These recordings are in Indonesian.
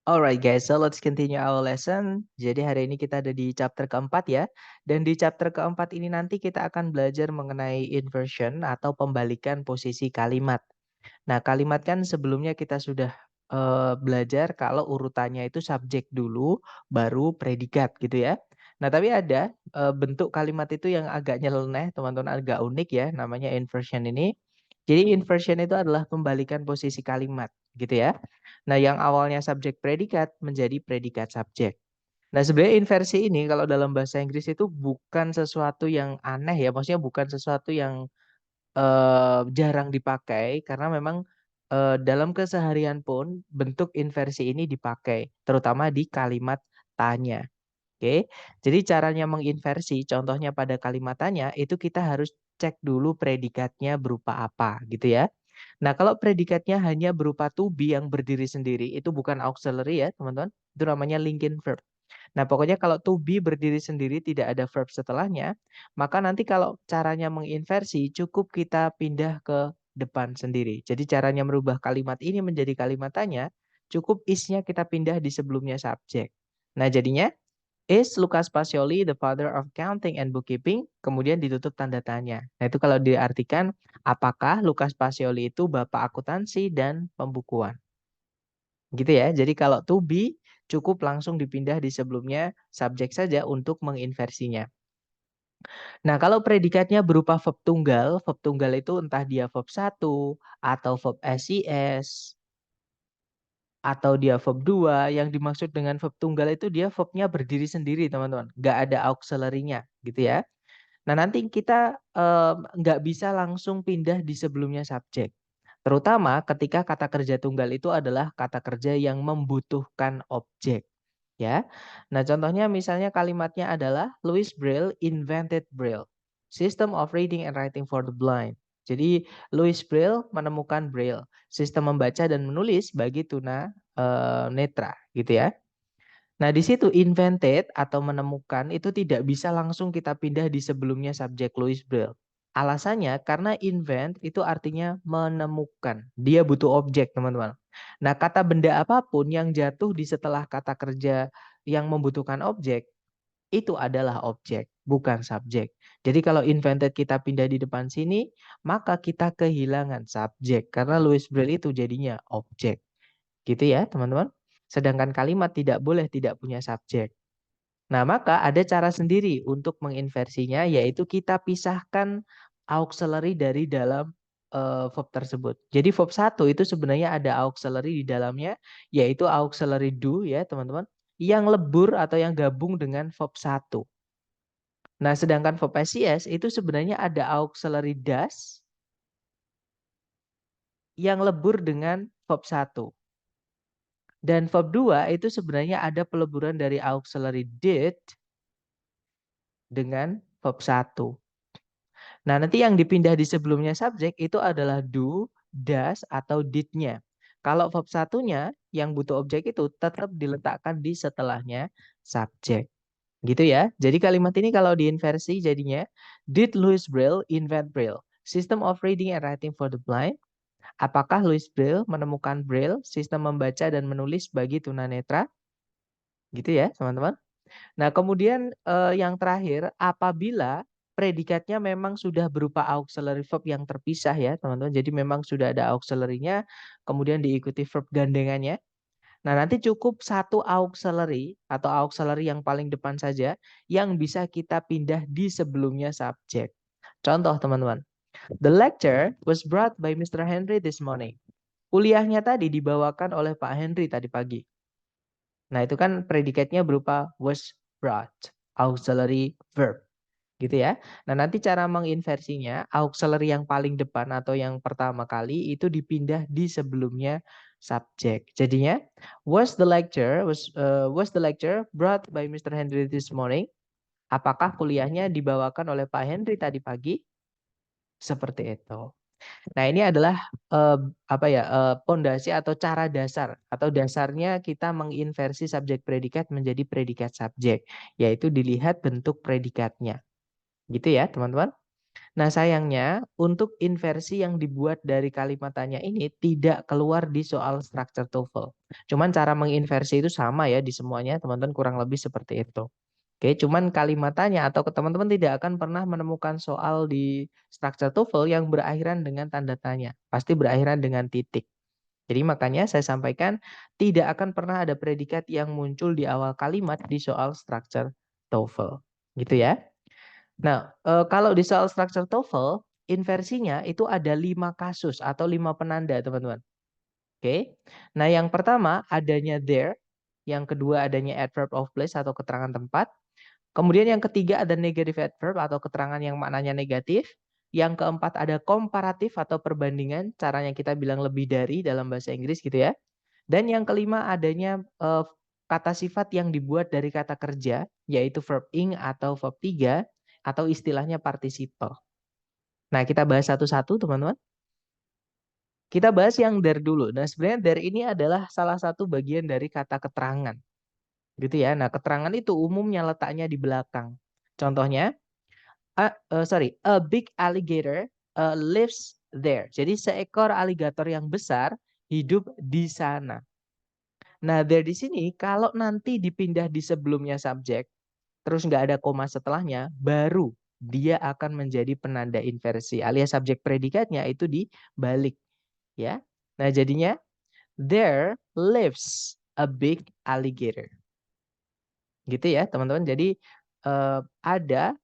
Alright guys, so let's continue our lesson. Jadi hari ini kita ada di chapter keempat ya. Dan di chapter keempat ini nanti kita akan belajar mengenai inversion atau pembalikan posisi kalimat. Nah, kalimat kan sebelumnya kita sudah belajar kalau urutannya itu subjek dulu, baru predikat gitu ya. Nah, tapi ada bentuk kalimat itu yang agak nyeleneh, teman-teman, agak unik ya, namanya inversion ini. Jadi inversion itu adalah pembalikan posisi kalimat gitu ya. Nah, yang awalnya subjek predikat menjadi predikat subjek. Nah, sebenarnya inversi ini kalau dalam bahasa Inggris itu bukan sesuatu yang aneh ya, maksudnya bukan sesuatu yang jarang dipakai karena memang, dalam keseharian pun bentuk inversi ini dipakai, terutama di kalimat tanya, oke. Jadi caranya menginversi, contohnya pada kalimat tanya, itu kita harus cek dulu predikatnya berupa apa, gitu ya. Nah, kalau predikatnya hanya berupa to be yang berdiri sendiri, itu bukan auxiliary ya, teman-teman, itu namanya linking verb. Nah, pokoknya kalau to be berdiri sendiri tidak ada verb setelahnya, maka nanti kalau caranya menginversi cukup kita pindah ke depan sendiri. Jadi caranya merubah kalimat ini menjadi kalimat tanya, cukup is-nya kita pindah di sebelumnya subjek. Nah, jadinya is Lucas Pacioli the father of counting and bookkeeping? Kemudian ditutup tanda tanya. Nah, itu kalau diartikan apakah Lucas Pacioli itu bapak akuntansi dan pembukuan. Gitu ya. Jadi kalau to be cukup langsung dipindah di sebelumnya subjek saja untuk menginversinya. Nah, kalau predikatnya berupa verb tunggal itu entah dia verb 1 atau verb SIS atau dia verb 2, yang dimaksud dengan verb tunggal itu dia verbnya berdiri sendiri, teman-teman. Nggak ada auxiliary-nya gitu ya. Nah, nanti kita nggak bisa langsung pindah di sebelumnya subjek. Terutama ketika kata kerja tunggal itu adalah kata kerja yang membutuhkan objek, ya. Nah, contohnya misalnya kalimatnya adalah Louis Braille invented Braille, system of reading and writing for the blind. Jadi Louis Braille menemukan Braille, sistem membaca dan menulis bagi tuna netra, gitu ya. Nah, di situ invented atau menemukan itu tidak bisa langsung kita pindah di sebelumnya subjek Louis Braille. Alasannya karena invent itu artinya menemukan. Dia butuh objek, teman-teman. Nah, kata benda apapun yang jatuh di setelah kata kerja yang membutuhkan objek, itu adalah objek, bukan subjek. Jadi kalau invented kita pindah di depan sini, maka kita kehilangan subjek. Karena Louis Braille itu jadinya objek. Gitu ya, teman-teman. Sedangkan kalimat tidak boleh tidak punya subjek. Nah, maka ada cara sendiri untuk menginversinya, yaitu kita pisahkan auxiliary dari dalam verb tersebut. Jadi verb 1 itu sebenarnya ada auxiliary di dalamnya, yaitu auxiliary do ya teman-teman, yang lebur atau yang gabung dengan verb 1. Nah, sedangkan verb SIS itu sebenarnya ada auxiliary does yang lebur dengan verb 1. Dan verb 2 itu sebenarnya ada peleburan dari auxiliary did dengan verb 1. Nah, nanti yang dipindah di sebelumnya subjek itu adalah do, does, atau did-nya. Kalau verb satunya yang butuh objek itu tetap diletakkan di setelahnya subjek. Gitu ya. Jadi kalimat ini kalau diinversi jadinya, did Louis Braille invent Braille? System of reading and writing for the blind? Apakah Louis Braille menemukan Braille, sistem membaca dan menulis bagi tunanetra? Gitu ya, teman-teman. Nah, kemudian yang terakhir, apabila predikatnya memang sudah berupa auxiliary verb yang terpisah ya, teman-teman. Jadi memang sudah ada auxiliary-nya, kemudian diikuti verb gandengannya. Nah, nanti cukup satu auxiliary atau auxiliary yang paling depan saja yang bisa kita pindah di sebelumnya subjek. Contoh, teman-teman. The lecture was brought by Mr. Henry this morning. Kuliahnya tadi dibawakan oleh Pak Henry tadi pagi. Nah, itu kan predikatnya berupa was brought, auxiliary verb, gitu ya. Nah, nanti cara menginversinya, auxiliary yang paling depan atau yang pertama kali itu dipindah di sebelumnya subjek. Jadinya, was the lecture brought by Mr. Henry this morning? Apakah kuliahnya dibawakan oleh Pak Henry tadi pagi? Seperti itu. Nah, ini adalah pondasi atau cara dasar atau dasarnya kita menginversi subjek predikat menjadi predikat subjek, yaitu dilihat bentuk predikatnya. Gitu ya, teman-teman. Nah, sayangnya untuk inversi yang dibuat dari kalimat tanya ini tidak keluar di soal structure TOEFL. Cuman cara menginversi itu sama ya di semuanya, teman-teman kurang lebih seperti itu. Oke, cuman kalimat tanya atau ke teman-teman tidak akan pernah menemukan soal di structure TOEFL yang berakhiran dengan tanda tanya. Pasti berakhiran dengan titik. Jadi makanya saya sampaikan tidak akan pernah ada predikat yang muncul di awal kalimat di soal structure TOEFL. Gitu ya. Nah, kalau di soal structure TOEFL, inversinya itu ada 5 kasus atau 5 penanda, teman-teman. Oke. Nah, yang pertama adanya there, yang kedua adanya adverb of place atau keterangan tempat. Kemudian yang ketiga ada negative adverb atau keterangan yang maknanya negatif. Yang keempat ada komparatif atau perbandingan, caranya kita bilang lebih dari dalam bahasa Inggris gitu ya. Dan yang kelima adanya kata sifat yang dibuat dari kata kerja, yaitu verb ing atau verb 3 atau istilahnya participle. Nah, kita bahas satu-satu teman-teman. Kita bahas yang there dulu. Nah, sebenarnya there ini adalah salah satu bagian dari kata keterangan. Gitu ya. Nah, keterangan itu umumnya letaknya di belakang. Contohnya, a big alligator lives there. Jadi seekor aligator yang besar hidup di sana. Nah, there di sini kalau nanti dipindah di sebelumnya subjek, terus nggak ada koma setelahnya, baru dia akan menjadi penanda inversi alias subjek predikatnya itu dibalik ya. Nah, jadinya there lives a big alligator. Gitu ya, teman-teman. Jadi ada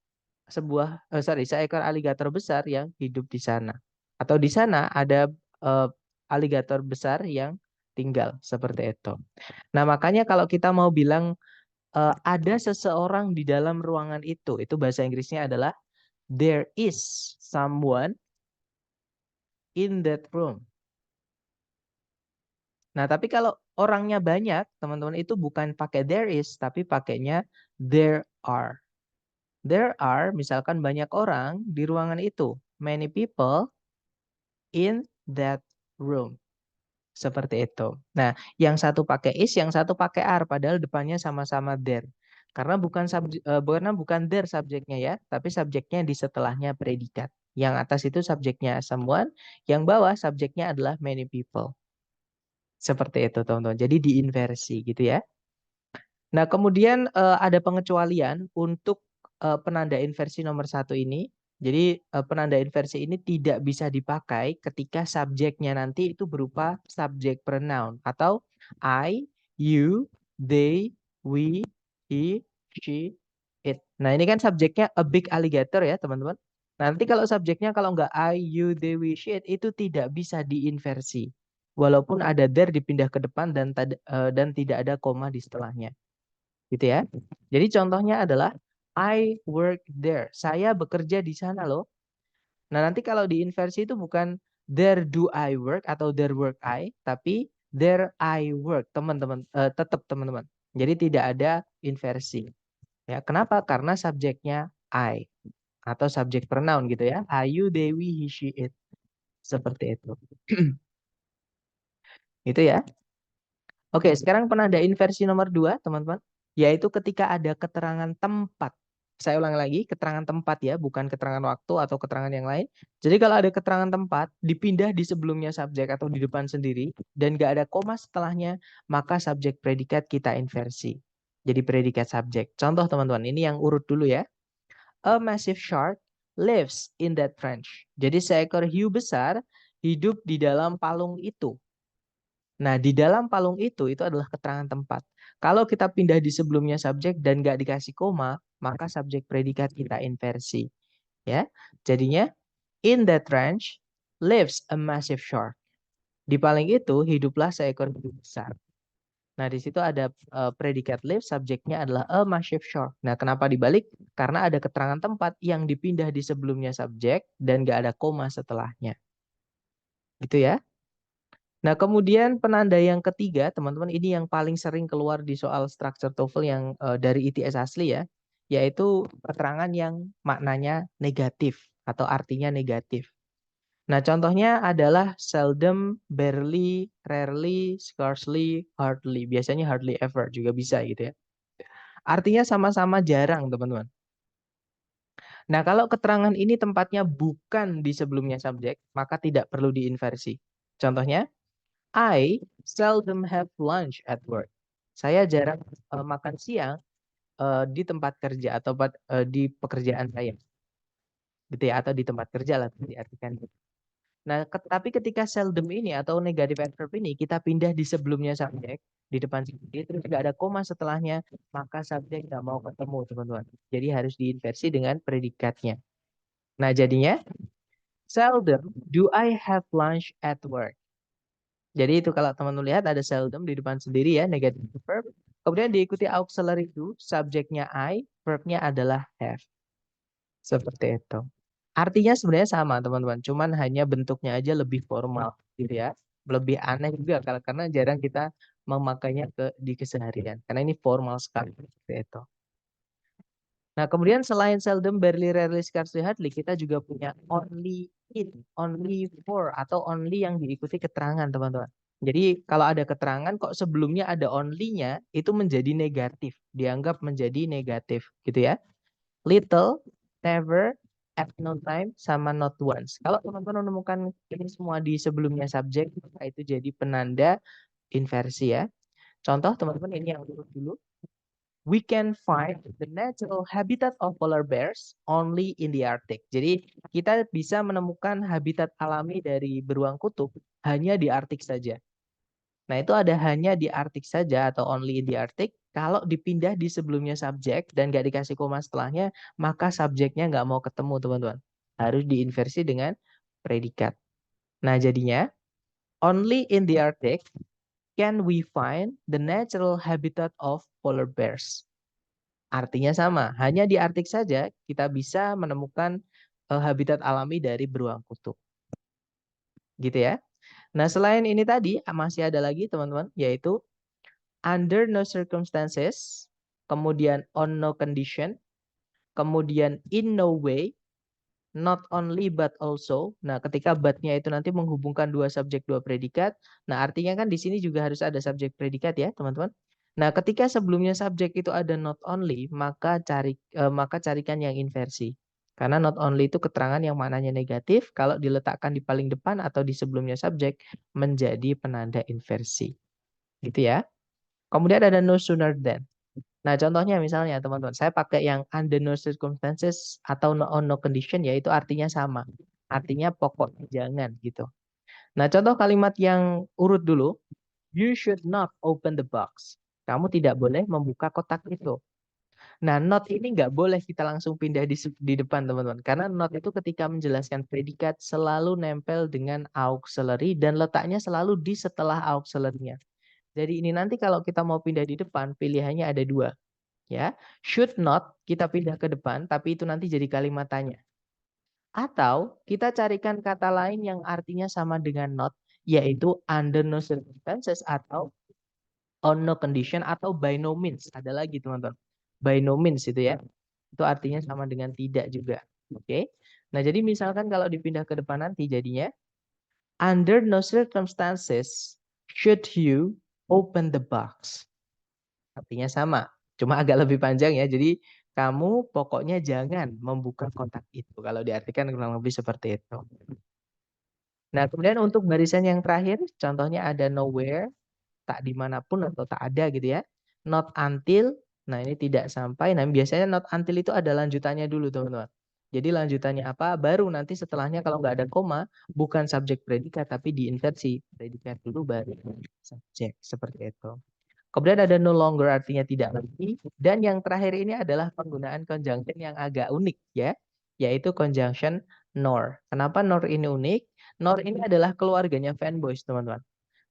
seekor aligator besar yang hidup di sana. Atau di sana ada aligator besar yang tinggal seperti itu. Nah, makanya kalau kita mau bilang ada seseorang di dalam ruangan itu bahasa Inggrisnya adalah there is someone in that room. Nah, tapi kalau orangnya banyak, teman-teman itu bukan pakai there is, tapi pakainya there are. There are, misalkan banyak orang di ruangan itu. Many people in that room. Seperti itu. Nah, yang satu pakai is, yang satu pakai are, padahal depannya sama-sama there. Karena bukan there subjeknya ya, tapi subjeknya di setelahnya predikat. Yang atas itu subjeknya someone, yang bawah subjeknya adalah many people. Seperti itu, teman-teman. Jadi diinversi gitu ya. Nah, kemudian ada pengecualian untuk penanda inversi nomor 1 ini. Jadi penanda inversi ini tidak bisa dipakai ketika subjeknya nanti itu berupa subjek pronoun atau I, you, they, we, he, she, it. Nah, ini kan subjeknya a big alligator ya, teman-teman. Nanti kalau subjeknya kalau nggak I, you, they, we, she, it itu tidak bisa diinversi. Walaupun ada there dipindah ke depan dan tidak ada koma di setelahnya. Gitu ya. Jadi contohnya adalah I work there. Saya bekerja di sana loh. Nah, nanti kalau diinversi itu bukan there do I work atau there work I, tapi there I work, teman-teman. Tetap teman-teman. Jadi tidak ada inversi. Ya, kenapa? Karena subjeknya I atau subjek pronoun gitu ya. I, you, they, we, he, she, it. Seperti itu. Itu ya. Oke, sekarang penanda inversi nomor 2, teman-teman, yaitu ketika ada keterangan tempat. Saya ulang lagi, keterangan tempat ya, bukan keterangan waktu atau keterangan yang lain. Jadi kalau ada keterangan tempat, dipindah di sebelumnya subjek atau di depan sendiri, dan nggak ada koma setelahnya, maka subjek predikat kita inversi. Jadi predikat subjek. Contoh teman-teman, ini yang urut dulu ya. A massive shark lives in that trench. Jadi seekor hiu besar hidup di dalam palung itu. Nah, di dalam palung itu adalah keterangan tempat. Kalau kita pindah di sebelumnya subjek dan nggak dikasih koma, maka subjek predikat kita inversi. Ya, jadinya in that range lives a massive shark. Di paling itu hiduplah seekor hiu besar. Nah, di situ ada predikat live, subjeknya adalah a massive shark. Nah, kenapa dibalik? Karena ada keterangan tempat yang dipindah di sebelumnya subjek dan nggak ada koma setelahnya. Gitu ya. Nah, kemudian penanda yang ketiga, teman-teman, ini yang paling sering keluar di soal structure TOEFL yang dari ITS asli ya, yaitu keterangan yang maknanya negatif atau artinya negatif. Nah, contohnya adalah seldom, barely, rarely, scarcely, hardly. Biasanya hardly ever juga bisa gitu ya. Artinya sama-sama jarang, teman-teman. Nah, kalau keterangan ini tempatnya bukan di sebelumnya subjek, maka tidak perlu diinversi. Contohnya, I seldom have lunch at work. Saya jarang makan siang di tempat kerja atau di pekerjaan saya, gitu ya, atau di tempat kerja lah diartikan. Nah, tapi ketika seldom ini atau negatif adverb ini kita pindah di sebelumnya subjek, di depan subjek, terus nggak ada koma setelahnya, maka subjek nggak mau ketemu, teman-teman. Jadi harus diinversi dengan predikatnya. Nah, jadinya seldom do I have lunch at work. Jadi itu kalau teman-teman lihat ada seldom di depan sendiri ya, negatif verb. Kemudian diikuti auxiliary do, subjeknya I, verbnya adalah have. Seperti itu. Artinya sebenarnya sama teman-teman, cuman hanya bentuknya aja lebih formal gitu ya. Lebih aneh juga karena jarang kita memakainya di keseharian. Karena ini formal sekali seperti itu. Nah, kemudian selain seldom, barely, rarely, scarcely, hardly, kita juga punya only in, only for, atau only yang diikuti keterangan, teman-teman. Jadi kalau ada keterangan kok sebelumnya ada only-nya, itu menjadi negatif, dianggap menjadi negatif, gitu ya. Little, never, at no time, sama not once. Kalau teman-teman menemukan ini semua di sebelumnya subjek, maka itu jadi penanda inversi ya. Contoh teman-teman ini yang dulu. We can find the natural habitat of polar bears only in the Arctic. Jadi kita bisa menemukan habitat alami dari beruang kutub hanya di Arktik saja. Nah, itu ada hanya di Arktik saja atau only in the Arctic. Kalau dipindah di sebelumnya subjek dan nggak dikasih koma setelahnya, maka subjeknya nggak mau ketemu, teman-teman. Harus diinversi dengan predikat. Nah, jadinya only in the Arctic can we find the natural habitat of polar bears. Artinya sama, hanya di Arktik saja kita bisa menemukan habitat alami dari beruang kutub. Gitu ya. Nah, selain ini tadi masih ada lagi teman-teman, yaitu under no circumstances, kemudian on no condition, kemudian in no way, not only but also. Nah, ketika but-nya itu nanti menghubungkan dua subjek dua predikat. Nah, artinya kan di sini juga harus ada subjek predikat ya, teman-teman. Nah, ketika sebelumnya subjek itu ada not only, maka carikan yang inversi. Karena not only itu keterangan yang maknanya negatif, kalau diletakkan di paling depan atau di sebelumnya subjek menjadi penanda inversi. Gitu ya. Kemudian ada no sooner than. Nah, contohnya misalnya teman-teman, saya pakai yang under no circumstances atau no on no condition, yaitu artinya sama. Artinya pokok jangan gitu. Nah, contoh kalimat yang urut dulu, you should not open the box. Kamu tidak boleh membuka kotak itu. Nah, not ini nggak boleh kita langsung pindah di depan, teman-teman. Karena not itu ketika menjelaskan predikat selalu nempel dengan auxiliary dan letaknya selalu di setelah auxiliary-nya. Jadi ini nanti kalau kita mau pindah di depan, pilihannya ada dua. Ya, should not kita pindah ke depan, tapi itu nanti jadi kalimat tanya. Atau kita carikan kata lain yang artinya sama dengan not, yaitu under no circumstances atau on no condition atau by no means. Ada lagi teman-teman. By no means itu ya. Itu artinya sama dengan tidak juga. Oke. Nah, jadi misalkan kalau dipindah ke depan nanti jadinya under no circumstances should you open the box. Artinya sama. Cuma agak lebih panjang ya. Jadi kamu pokoknya jangan membuka kotak itu. Kalau diartikan kurang lebih seperti itu. Nah, kemudian untuk barisan yang terakhir, contohnya ada nowhere, tak dimanapun atau tak ada gitu ya. Not until, nah ini tidak sampai. Nah, biasanya not until itu ada lanjutannya dulu teman-teman. Jadi lanjutannya apa? Baru nanti setelahnya kalau nggak ada koma, bukan subjek predikat, tapi diinversi. Predikat dulu baru subjek. Seperti itu. Kemudian ada no longer artinya tidak lagi. Dan yang terakhir ini adalah penggunaan conjunction yang agak unik ya. Yaitu conjunction nor. Kenapa nor ini unik? Nor ini adalah keluarganya fanboys teman-teman.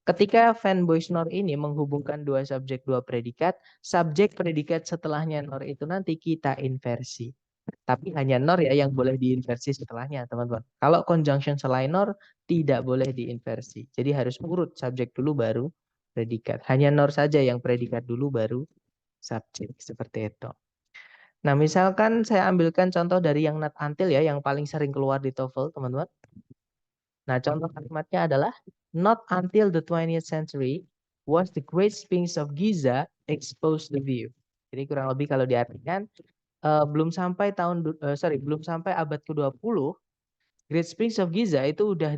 Ketika fanboys nor ini menghubungkan dua subjek dua predikat, subjek predikat setelahnya nor itu nanti kita inversi. Tapi hanya nor ya yang boleh diinversi setelahnya teman-teman. Kalau conjunction selain nor tidak boleh diinversi. Jadi harus urut subjek dulu baru predikat. Hanya nor saja yang predikat dulu baru subjek. Seperti itu. Nah, misalkan saya ambilkan contoh dari yang not until ya, yang paling sering keluar di TOEFL teman-teman. Nah, contoh kalimatnya adalah not until the 20th century was the Great Sphinx of Giza exposed to view. Jadi kurang lebih kalau diartikan belum sampai belum sampai abad ke-20, Great Springs of Giza itu udah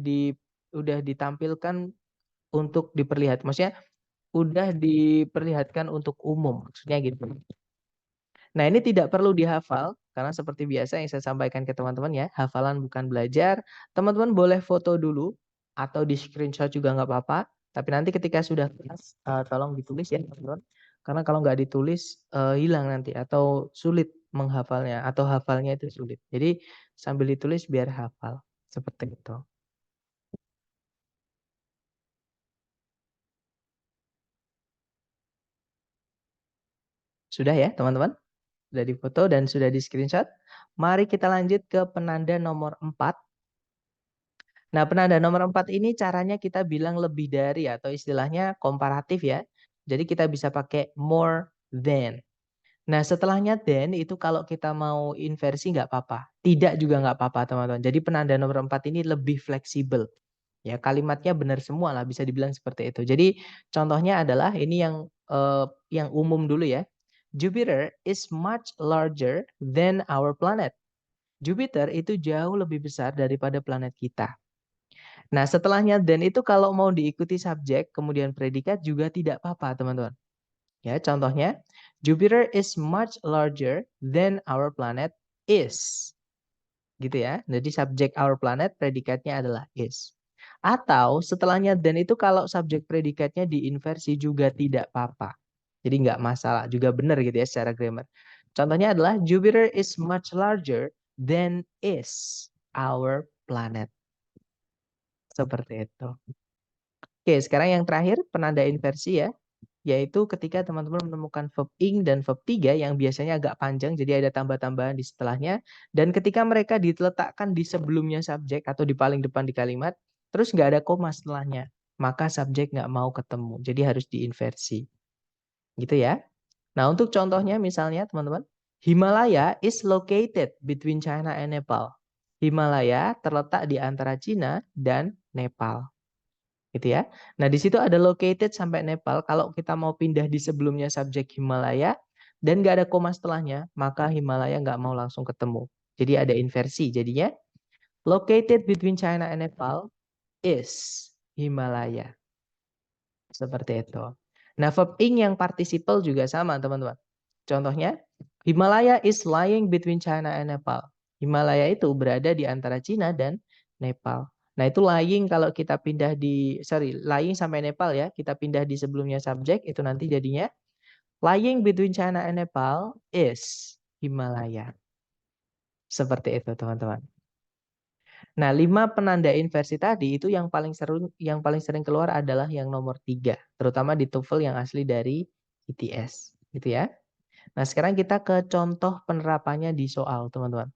ditampilkan untuk maksudnya udah diperlihatkan untuk umum, maksudnya gitu. Nah, ini tidak perlu dihafal, karena seperti biasa yang saya sampaikan ke teman-teman ya, hafalan bukan belajar. Teman-teman boleh foto dulu, atau di screenshot juga nggak apa-apa. Tapi nanti ketika sudah kelas, tolong ditulis ya teman-teman. Karena kalau nggak ditulis, hilang nanti, atau sulit menghafalnya, atau hafalnya itu sulit. Jadi sambil ditulis biar hafal, seperti itu. Sudah ya teman-teman? Sudah difoto dan sudah di screenshot. Mari kita lanjut ke penanda nomor 4. Nah, penanda nomor 4 ini caranya kita bilang lebih dari atau istilahnya komparatif ya. Jadi kita bisa pakai more than. Nah, setelahnya than itu kalau kita mau inversi nggak apa-apa. Tidak juga nggak apa-apa teman-teman. Jadi penanda nomor 4 ini lebih fleksibel. Ya, kalimatnya benar semua lah bisa dibilang seperti itu. Jadi contohnya adalah ini yang umum dulu ya. Jupiter is much larger than our planet. Jupiter itu jauh lebih besar daripada planet kita. Nah, setelahnya then itu kalau mau diikuti subjek kemudian predikat juga tidak apa-apa, teman-teman. Ya, contohnya Jupiter is much larger than our planet is. Gitu ya. Jadi subjek our planet predikatnya adalah is. Atau setelahnya then itu kalau subjek predikatnya diinversi juga tidak apa-apa. Jadi nggak masalah, juga benar gitu ya secara grammar. Contohnya adalah Jupiter is much larger than is our planet. Seperti itu. Oke, sekarang yang terakhir penanda inversi ya, yaitu ketika teman-teman menemukan verb ing dan verb 3 yang biasanya agak panjang, jadi ada tambah-tambahan di setelahnya, dan ketika mereka diletakkan di sebelumnya subjek atau di paling depan di kalimat, terus nggak ada koma setelahnya, maka subjek nggak mau ketemu, jadi harus diinversi. Gitu ya. Nah, untuk contohnya misalnya teman-teman, Himalaya is located between China and Nepal. Himalaya terletak di antara Cina dan Nepal. Gitu ya. Nah, di situ ada located sampai Nepal. Kalau kita mau pindah di sebelumnya subjek Himalaya dan nggak ada koma setelahnya, maka Himalaya nggak mau langsung ketemu. Jadi ada inversi. Jadinya located between China and Nepal is Himalaya. Seperti itu. Nah, verb ing yang participle juga sama, teman-teman. Contohnya, Himalaya is lying between China and Nepal. Himalaya itu berada di antara Cina dan Nepal. Nah, itu lying kalau kita pindah lying sampai Nepal ya, kita pindah di sebelumnya subjek, itu nanti jadinya lying between China and Nepal is Himalaya. Seperti itu, teman-teman. Nah, 5 penanda inversi tadi itu yang paling sering keluar adalah yang nomor 3, terutama di TOEFL yang asli dari ITS, gitu ya. Nah, sekarang kita ke contoh penerapannya di soal, teman-teman.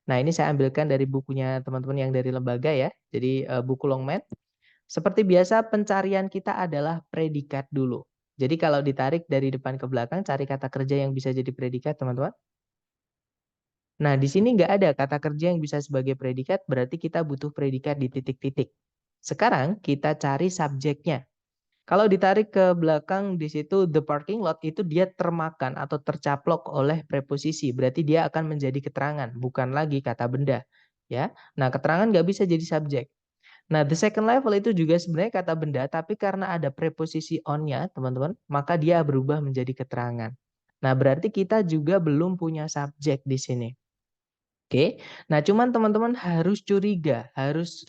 Nah, ini saya ambilkan dari bukunya teman-teman yang dari lembaga ya. Jadi buku Longman. Seperti biasa pencarian kita adalah predikat dulu. Jadi kalau ditarik dari depan ke belakang cari kata kerja yang bisa jadi predikat, teman-teman. Nah, di sini nggak ada kata kerja yang bisa sebagai predikat, berarti kita butuh predikat di titik-titik. Sekarang kita cari subjeknya. Kalau ditarik ke belakang di situ the parking lot itu dia termakan atau tercaplok oleh preposisi. Berarti dia akan menjadi keterangan, bukan lagi kata benda. Ya, nah keterangan nggak bisa jadi subjek. Nah, the second level itu juga sebenarnya kata benda, tapi karena ada preposisi on-nya, teman-teman, maka dia berubah menjadi keterangan. Nah, berarti kita juga belum punya subjek di sini. Oke, nah cuman teman-teman harus curiga, harus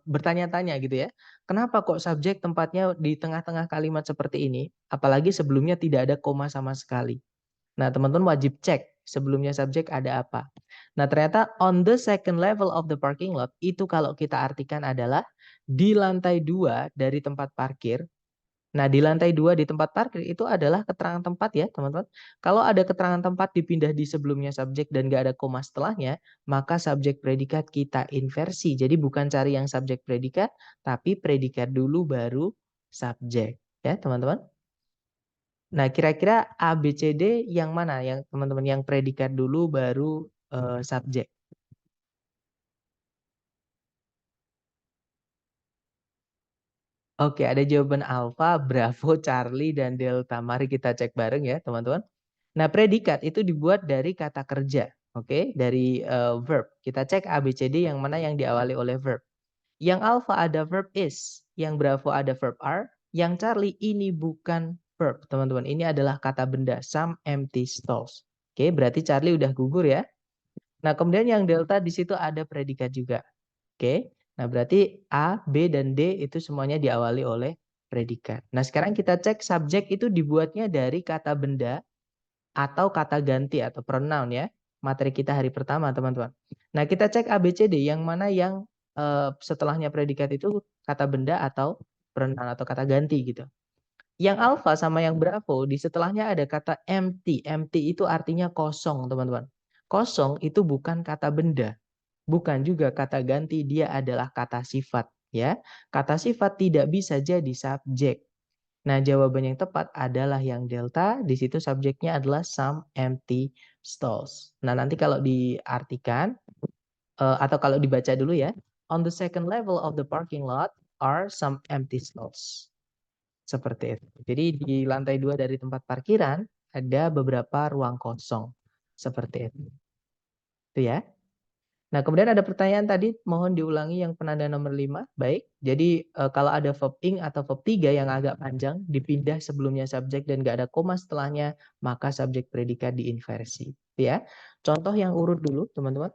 bertanya-tanya gitu ya. Kenapa kok subjek tempatnya di tengah-tengah kalimat seperti ini? Apalagi sebelumnya tidak ada koma sama sekali. Nah, teman-teman wajib cek sebelumnya subjek ada apa. Nah, ternyata on the second level of the parking lot itu kalau kita artikan adalah di lantai 2 dari tempat parkir. Nah, di lantai 2 di tempat parkir itu adalah keterangan tempat ya, teman-teman. Kalau ada keterangan tempat dipindah di sebelumnya subjek dan nggak ada koma setelahnya, maka subjek predikat kita inversi. Jadi bukan cari yang subjek predikat, tapi predikat dulu baru subjek. Ya, teman-teman. Nah, kira-kira A, B, C, D yang mana yang teman-teman yang predikat dulu baru subjek? Oke, ada jawaban Alfa, Bravo, Charlie, dan Delta. Mari kita cek bareng ya, teman-teman. Nah, predikat itu dibuat dari kata kerja, oke, dari verb. Kita cek ABCD yang mana yang diawali oleh verb. Yang alpha ada verb is, yang bravo ada verb are, yang Charlie ini bukan verb, teman-teman. Ini adalah kata benda, some empty stalls. Oke, berarti Charlie udah gugur ya. Nah, kemudian yang delta di situ ada predikat juga. Oke. Nah, berarti A, B, dan D itu semuanya diawali oleh predikat. Nah, sekarang kita cek subjek itu dibuatnya dari kata benda atau kata ganti atau pronoun ya. Materi kita hari pertama, teman-teman. Nah, kita cek ABCD yang mana yang setelahnya predikat itu kata benda atau pronoun atau kata ganti gitu. Yang alpha sama yang bravo di setelahnya ada kata empty. Empty itu artinya kosong, teman-teman. Kosong itu bukan kata benda, bukan juga kata ganti, dia adalah kata sifat ya. Kata sifat tidak bisa jadi subjek. Nah, jawaban yang tepat adalah yang delta. Di situ subjeknya adalah some empty stalls. Nah, nanti kalau diartikan atau kalau dibaca dulu ya. On the second level of the parking lot are some empty stalls. Seperti itu. Jadi di lantai 2 dari tempat parkiran ada beberapa ruang kosong. Seperti itu. Itu ya. Nah, kemudian ada pertanyaan tadi, mohon diulangi yang penanda nomor 5. Baik, jadi kalau ada verb ing atau verb 3 yang agak panjang, dipindah sebelumnya subjek dan nggak ada koma setelahnya, maka subjek predikat diinversi. Ya. Contoh yang urut dulu, teman-teman.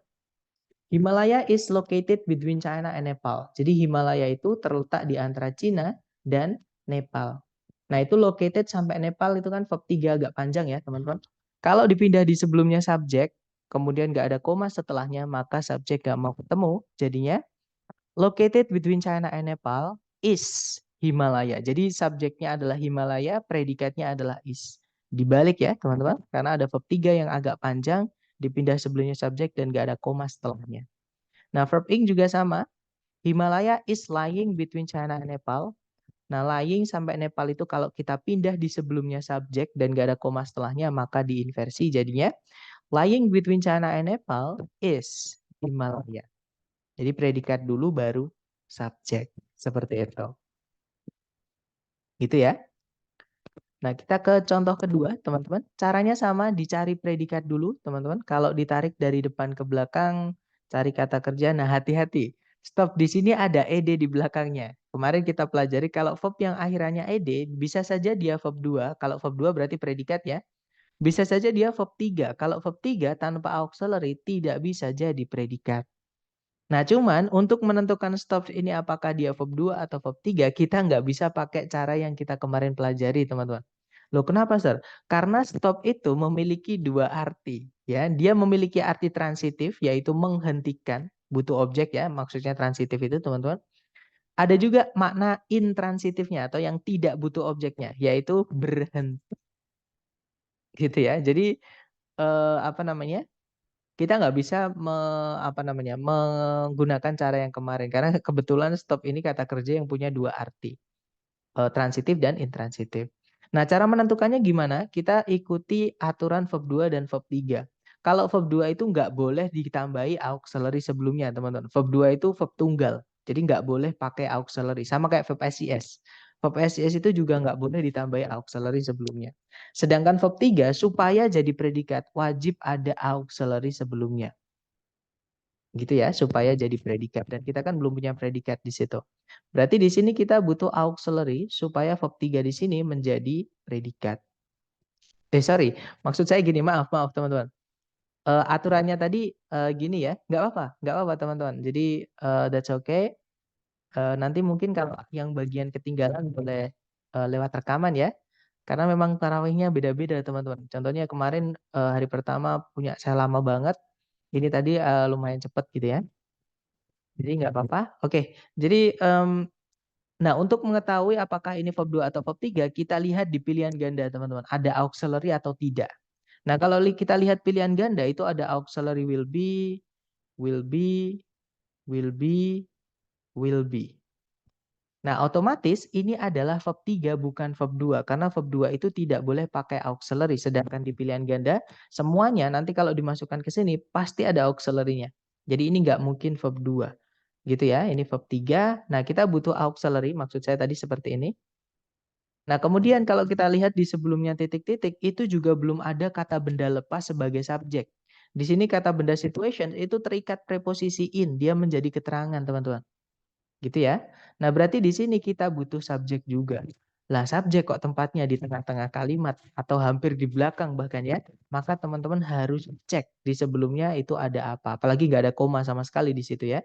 Himalaya is located between China and Nepal. Jadi Himalaya itu terletak di antara Cina dan Nepal. Nah, itu located sampai Nepal itu kan verb 3 agak panjang ya, teman-teman. Kalau dipindah di sebelumnya subjek, kemudian nggak ada koma setelahnya, maka subjek nggak mau ketemu. Jadinya, located between China and Nepal is Himalaya. Jadi subjeknya adalah Himalaya, predikatnya adalah is. Dibalik ya, teman-teman. Karena ada verb 3 yang agak panjang, dipindah sebelumnya subjek dan nggak ada koma setelahnya. Nah, verb ing juga sama. Himalaya is lying between China and Nepal. Nah, lying sampai Nepal itu kalau kita pindah di sebelumnya subjek dan gak ada koma setelahnya, maka diinversi jadinya lying between China and Nepal is Himalaya. Jadi predikat dulu baru subjek. Seperti itu. Gitu ya. Nah, kita ke contoh kedua, teman-teman. Caranya sama, dicari predikat dulu, teman-teman. Kalau ditarik dari depan ke belakang, cari kata kerja. Nah, hati-hati. Stop, di sini ada ed di belakangnya. Kemarin kita pelajari kalau verb yang akhirannya ed, bisa saja dia verb 2. Kalau verb 2 berarti predikat ya. Bisa saja dia verb 3. Kalau verb 3 tanpa auxiliary tidak bisa jadi predikat. Nah, cuman untuk menentukan stop ini apakah dia verb 2 atau verb 3, kita nggak bisa pakai cara yang kita kemarin pelajari, teman-teman. Loh, kenapa, Sir? Karena stop itu memiliki dua arti. Ya, dia memiliki arti transitif, yaitu menghentikan, butuh objek ya, maksudnya transitif itu, teman-teman. Ada juga makna intransitifnya atau yang tidak butuh objeknya, yaitu berhenti. Gitu ya. Jadi, apa namanya? Kita nggak bisa menggunakan cara yang kemarin karena kebetulan stop ini kata kerja yang punya dua arti, transitif dan intransitif. Nah, cara menentukannya gimana? Kita ikuti aturan verb 2 dan verb 3. Kalau verb 2 itu nggak boleh ditambahi auxiliary sebelumnya, teman-teman. Verb 2 itu verb tunggal, jadi nggak boleh pakai auxiliary. Sama kayak verb SIS. Verb SIS itu juga nggak boleh ditambahi auxiliary sebelumnya. Sedangkan verb 3 supaya jadi predikat wajib ada auxiliary sebelumnya. Gitu ya, supaya jadi predikat. Dan kita kan belum punya predikat di situ. Berarti di sini kita butuh auxiliary supaya verb 3 di sini menjadi predikat. Sorry, maksud saya gini, maaf teman-teman. Aturannya tadi gini ya, nggak apa-apa teman-teman. Jadi that's okay. Nanti mungkin kalau yang bagian ketinggalan boleh lewat rekaman ya. Karena memang tarawihnya beda-beda teman-teman. Contohnya kemarin hari pertama punya saya lama banget. Ini tadi lumayan cepat gitu ya. Jadi nggak apa-apa. Oke, jadi nah untuk mengetahui apakah ini verb 2 atau verb 3, kita lihat di pilihan ganda teman-teman. Ada auxiliary atau tidak. Nah kalau kita lihat pilihan ganda itu ada auxiliary will be, will be, will be, will be. Nah, otomatis ini adalah verb 3 bukan verb 2 karena verb 2 itu tidak boleh pakai auxiliary sedangkan di pilihan ganda semuanya nanti kalau dimasukkan ke sini pasti ada auxiliary-nya. Jadi ini nggak mungkin verb 2. Gitu ya, ini verb 3. Nah, kita butuh auxiliary maksud saya tadi seperti ini. Nah, kemudian kalau kita lihat di sebelumnya titik-titik, itu juga belum ada kata benda lepas sebagai subjek. Di sini kata benda situation itu terikat preposisi in, dia menjadi keterangan, teman-teman. Gitu ya. Nah, berarti di sini kita butuh subjek juga. Lah, subjek kok tempatnya di tengah-tengah kalimat atau hampir di belakang bahkan ya. Maka teman-teman harus cek di sebelumnya itu ada apa. Apalagi nggak ada koma sama sekali di situ ya.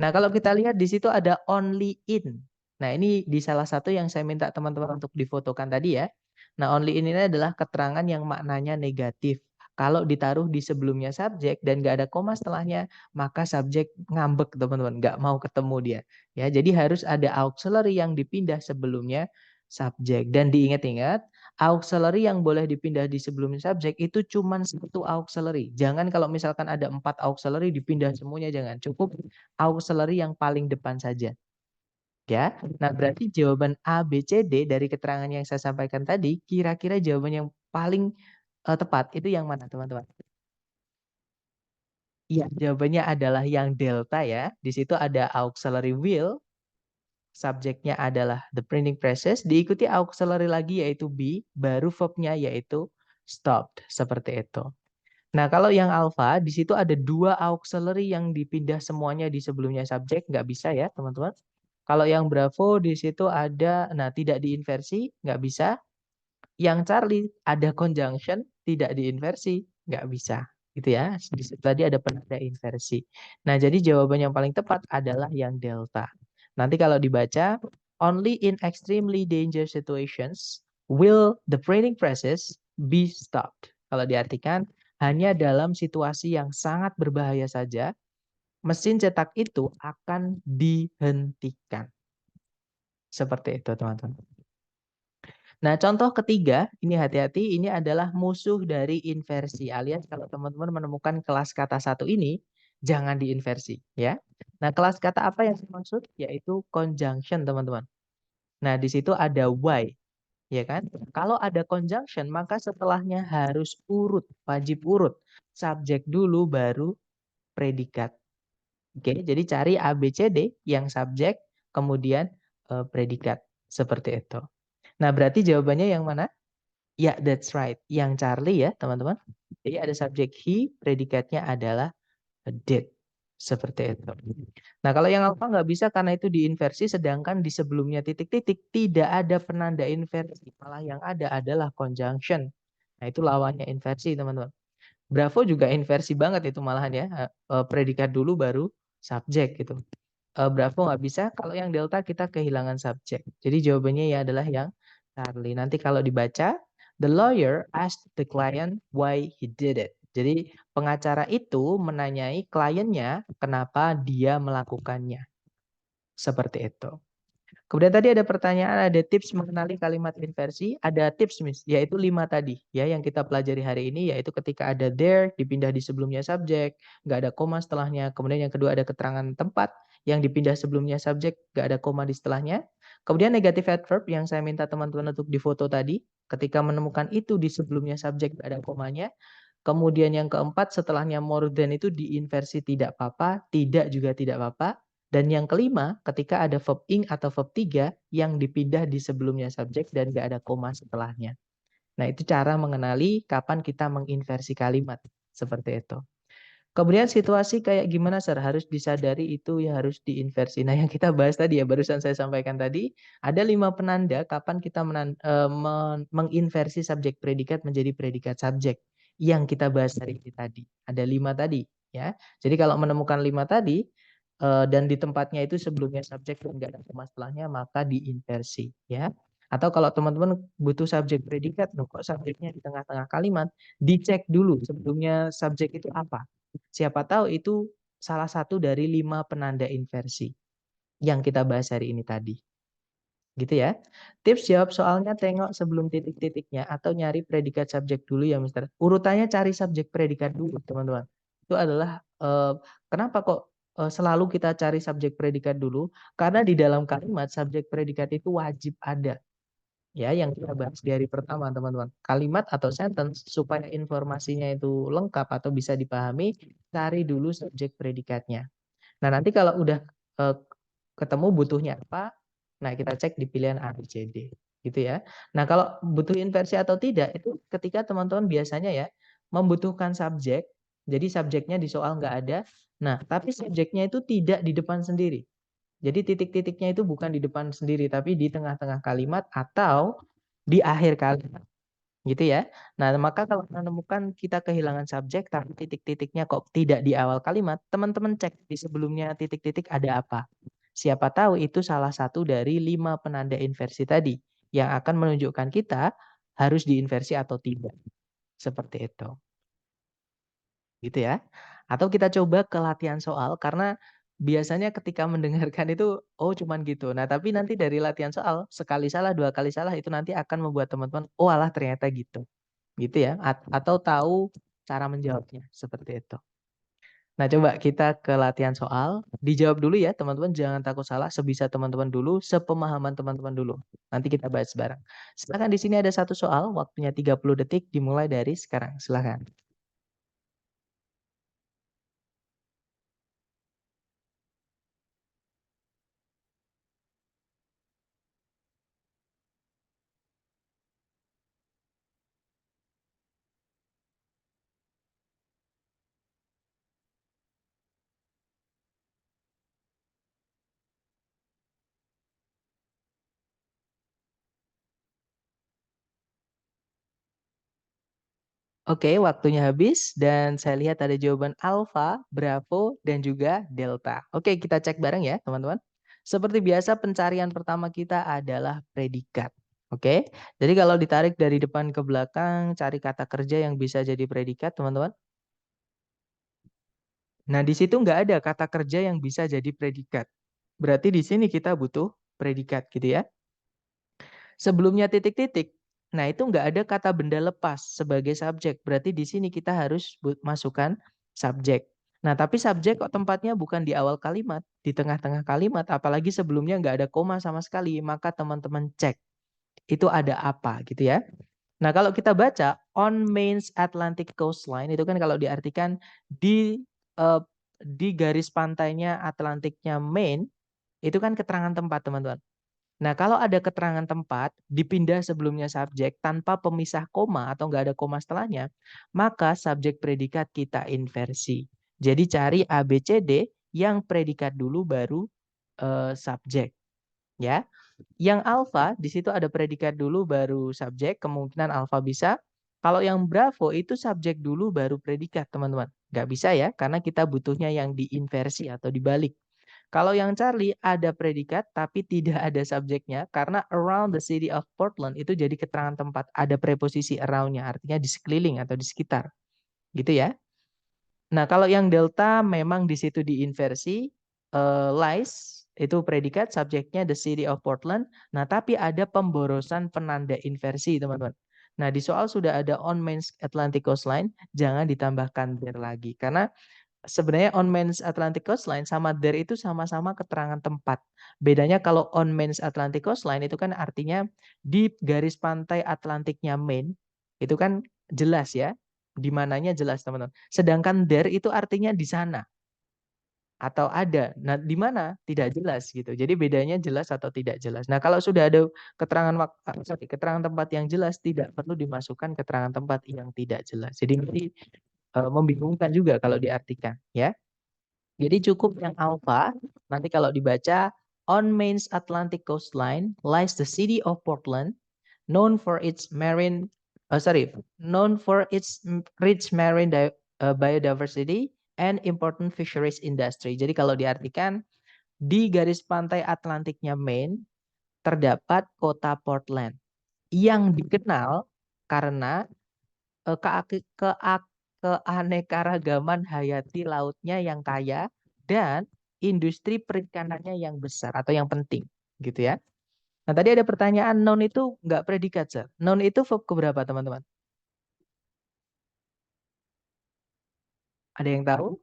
Nah, kalau kita lihat di situ ada only in. Nah, ini di salah satu yang saya minta teman-teman untuk difotokan tadi ya. Nah, only in ini adalah keterangan yang maknanya negatif. Kalau ditaruh di sebelumnya subjek dan nggak ada koma setelahnya, maka subjek ngambek teman-teman, nggak mau ketemu dia. Ya, jadi harus ada auxiliary yang dipindah sebelumnya subjek. Dan diingat-ingat, auxiliary yang boleh dipindah di sebelum subjek itu cuma satu auxiliary. Jangan kalau misalkan ada 4 auxiliary dipindah semuanya, jangan. Cukup auxiliary yang paling depan saja. Ya, nah berarti jawaban A, B, C, D dari keterangan yang saya sampaikan tadi, kira-kira jawaban yang paling tepat itu yang mana teman-teman? Iya, jawabannya adalah yang delta ya. Di situ ada auxiliary will, subjeknya adalah the printing presses, diikuti auxiliary lagi yaitu be, baru verbnya yaitu stopped, seperti itu. Nah, kalau yang alpha, di situ ada 2 auxiliary yang dipindah semuanya di sebelumnya subjek, nggak bisa ya, teman-teman. Kalau yang bravo, di situ ada, nah tidak diinversi, nggak bisa. Yang Charlie ada conjunction, tidak diinversi, nggak bisa. Gitu ya, di situ tadi ada penanda inversi. Nah, jadi jawaban yang paling tepat adalah yang delta. Nanti kalau dibaca, only in extremely dangerous situations will the printing presses be stopped. Kalau diartikan, hanya dalam situasi yang sangat berbahaya saja, mesin cetak itu akan dihentikan. Seperti itu, teman-teman. Nah, contoh ketiga, ini hati-hati, ini adalah musuh dari inversi. Alias kalau teman-teman menemukan kelas kata satu ini, jangan diinversi, ya. Nah, kelas kata apa yang dimaksud? Yaitu conjunction, teman-teman. Nah, di situ ada why, ya kan? Kalau ada conjunction, maka setelahnya harus urut, wajib urut. Subjek dulu, baru predikat. Oke, jadi cari A, B, C, D yang subjek, kemudian predikat. Seperti itu. Nah, berarti jawabannya yang mana? Ya, that's right. Yang Charlie ya, teman-teman. Jadi ada subjek he, predikatnya adalah did. Seperti itu. Nah, kalau yang alpha nggak bisa karena itu diinversi, sedangkan di sebelumnya titik-titik tidak ada penanda inversi. Malah yang ada adalah conjunction. Nah, itu lawannya inversi, teman-teman. Bravo juga inversi banget itu malahan ya. Predikat dulu baru subjek gitu. Bravo nggak bisa, kalau yang delta kita kehilangan subjek. Jadi jawabannya ya adalah yang Charlie. Nanti kalau dibaca, the lawyer asked the client why he did it. Jadi pengacara itu menanyai kliennya kenapa dia melakukannya. Seperti itu. Kemudian tadi ada pertanyaan, ada tips mengenali kalimat inversi, ada tips yaitu 5 tadi ya yang kita pelajari hari ini, yaitu ketika ada there dipindah di sebelumnya subjek, nggak ada koma setelahnya. Kemudian yang kedua ada keterangan tempat yang dipindah sebelumnya subjek, nggak ada koma di setelahnya. Kemudian negative adverb yang saya minta teman-teman untuk difoto tadi, ketika menemukan itu di sebelumnya subjek nggak ada komanya. Kemudian yang keempat setelahnya more than itu diinversi tidak apa-apa, tidak juga tidak apa-apa. Dan yang kelima, ketika ada verb ing atau verb 3 yang dipindah di sebelumnya subjek dan nggak ada koma setelahnya. Nah, itu cara mengenali kapan kita menginversi kalimat. Seperti itu. Kemudian situasi kayak gimana, Sir? Harus disadari itu ya harus diinversi. Nah, yang kita bahas tadi ya, barusan saya sampaikan tadi, ada 5 penanda kapan kita menginversi subjek predikat menjadi predikat subjek. Yang kita bahas hari ini tadi. Ada 5 tadi. Ya. Jadi kalau menemukan 5 tadi, dan di tempatnya itu sebelumnya subjek dan nggak ada koma setelahnya, maka diinversi. Ya. Atau kalau teman-teman butuh subjek predikat, kok subjeknya di tengah-tengah kalimat, dicek dulu sebelumnya subjek itu apa. Siapa tahu itu salah satu dari 5 penanda inversi yang kita bahas hari ini tadi. Gitu ya. Tips jawab soalnya tengok sebelum titik-titiknya atau nyari predikat subjek dulu ya, Mister. Urutannya cari subjek predikat dulu, teman-teman. Itu adalah kenapa kok selalu kita cari subjek predikat dulu? Karena di dalam kalimat subjek predikat itu wajib ada. Ya, yang kita bahas di hari pertama, teman-teman. Kalimat atau sentence supaya informasinya itu lengkap atau bisa dipahami, cari dulu subjek predikatnya. Nah, nanti kalau udah ketemu butuhnya apa, nah kita cek di pilihan A, B, C, D. gitu ya. Nah, kalau butuh inversi atau tidak itu ketika teman-teman biasanya ya membutuhkan subjek, jadi subjeknya di soal nggak ada, nah tapi subjeknya itu tidak di depan sendiri. Jadi titik-titiknya itu bukan di depan sendiri, tapi di tengah-tengah kalimat atau di akhir kalimat, gitu ya. Nah, maka kalau menemukan kita kehilangan subjek tapi titik-titiknya kok tidak di awal kalimat, teman-teman cek di sebelumnya titik-titik ada apa. Siapa tahu itu salah satu dari 5 penanda inversi tadi yang akan menunjukkan kita harus diinversi atau tidak. Seperti itu. Gitu ya. Atau kita coba ke latihan soal karena biasanya ketika mendengarkan itu, oh cuman gitu. Nah, tapi nanti dari latihan soal, sekali salah, 2 kali salah itu nanti akan membuat teman-teman, oh alah ternyata gitu. Gitu ya. Atau tahu cara menjawabnya, seperti itu. Nah, coba kita ke latihan soal. Dijawab dulu ya, teman-teman. Jangan takut salah. Sebisa teman-teman dulu, sepemahaman teman-teman dulu. Nanti kita bahas bareng. Silakan di sini ada satu soal, waktunya 30 detik, dimulai dari sekarang. Silakan. Oke, waktunya habis dan saya lihat ada jawaban alfa, bravo, dan juga delta. Oke, kita cek bareng ya, teman-teman. Seperti biasa, pencarian pertama kita adalah predikat. Oke, jadi kalau ditarik dari depan ke belakang, cari kata kerja yang bisa jadi predikat, teman-teman. Nah, di situ nggak ada kata kerja yang bisa jadi predikat. Berarti di sini kita butuh predikat gitu ya. Sebelumnya titik-titik, nah itu nggak ada kata benda lepas sebagai subjek. Berarti di sini kita harus masukkan subjek. Nah, tapi subjek kok tempatnya bukan di awal kalimat, di tengah-tengah kalimat, apalagi sebelumnya nggak ada koma sama sekali, maka teman-teman cek itu ada apa gitu ya. Nah, kalau kita baca on Maine's Atlantic coastline itu kan kalau diartikan di eh, di garis pantainya Atlantiknya Maine itu kan keterangan tempat, teman-teman. Nah, kalau ada keterangan tempat dipindah sebelumnya subjek tanpa pemisah koma atau nggak ada koma setelahnya, maka subjek predikat kita inversi. Jadi cari A, B, C, D yang predikat dulu baru subjek. Ya, yang alfa di situ ada predikat dulu baru subjek, kemungkinan alfa bisa. Kalau yang bravo itu subjek dulu baru predikat, teman-teman. Nggak bisa ya, karena kita butuhnya yang diinversi atau dibalik. Kalau yang Charlie ada predikat tapi tidak ada subjeknya karena around the city of Portland itu jadi keterangan tempat, ada preposisi around-nya, artinya di sekeliling atau di sekitar. Gitu ya. Nah, kalau yang delta memang di situ diinversi, lies itu predikat, subjeknya the city of Portland. Nah, tapi ada pemborosan penanda inversi, teman-teman. Nah, di soal sudah ada on Maine's Atlantic coastline, jangan ditambahkan there lagi. Karena sebenarnya on Maine's Atlantic coastline sama there itu sama-sama keterangan tempat. Bedanya kalau on Maine's Atlantic coastline itu kan artinya di garis pantai Atlantiknya Maine, itu kan jelas ya, di mananya jelas teman-teman. Sedangkan there itu artinya di sana atau ada. Nah, di mana tidak jelas gitu. Jadi bedanya jelas atau tidak jelas. Nah, kalau sudah ada keterangan tempat yang jelas tidak perlu dimasukkan keterangan tempat yang tidak jelas. Jadi nanti membingungkan juga kalau diartikan ya. Jadi cukup yang alpha. Nanti kalau dibaca on Maine's Atlantic coastline lies the city of Portland, known for its known for its rich marine biodiversity and important fisheries industry. Jadi kalau diartikan di garis pantai Atlantiknya Maine terdapat kota Portland yang dikenal karena keanekaragaman hayati lautnya yang kaya dan industri perikanannya yang besar atau yang penting gitu ya. Nah, tadi ada pertanyaan noun itu nggak predikat, Sir. Noun itu verb keberapa, teman-teman? Ada yang tahu?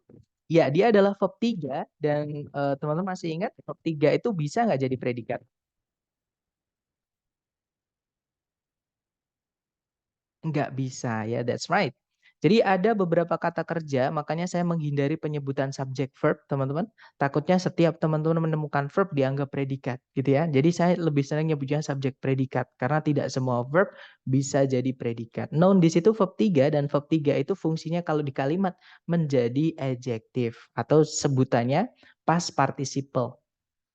Ya, dia adalah verb 3 dan teman-teman masih ingat verb 3 itu bisa nggak jadi predikat? Nggak bisa ya, that's right. Jadi ada beberapa kata kerja, makanya saya menghindari penyebutan subjek verb, teman-teman. Takutnya setiap teman-teman menemukan verb dianggap predikat, gitu ya. Jadi saya lebih senang nyebutnya subjek predikat, karena tidak semua verb bisa jadi predikat. Noun di situ verb 3, dan verb 3 itu fungsinya kalau di kalimat menjadi adjektif, atau sebutannya past participle.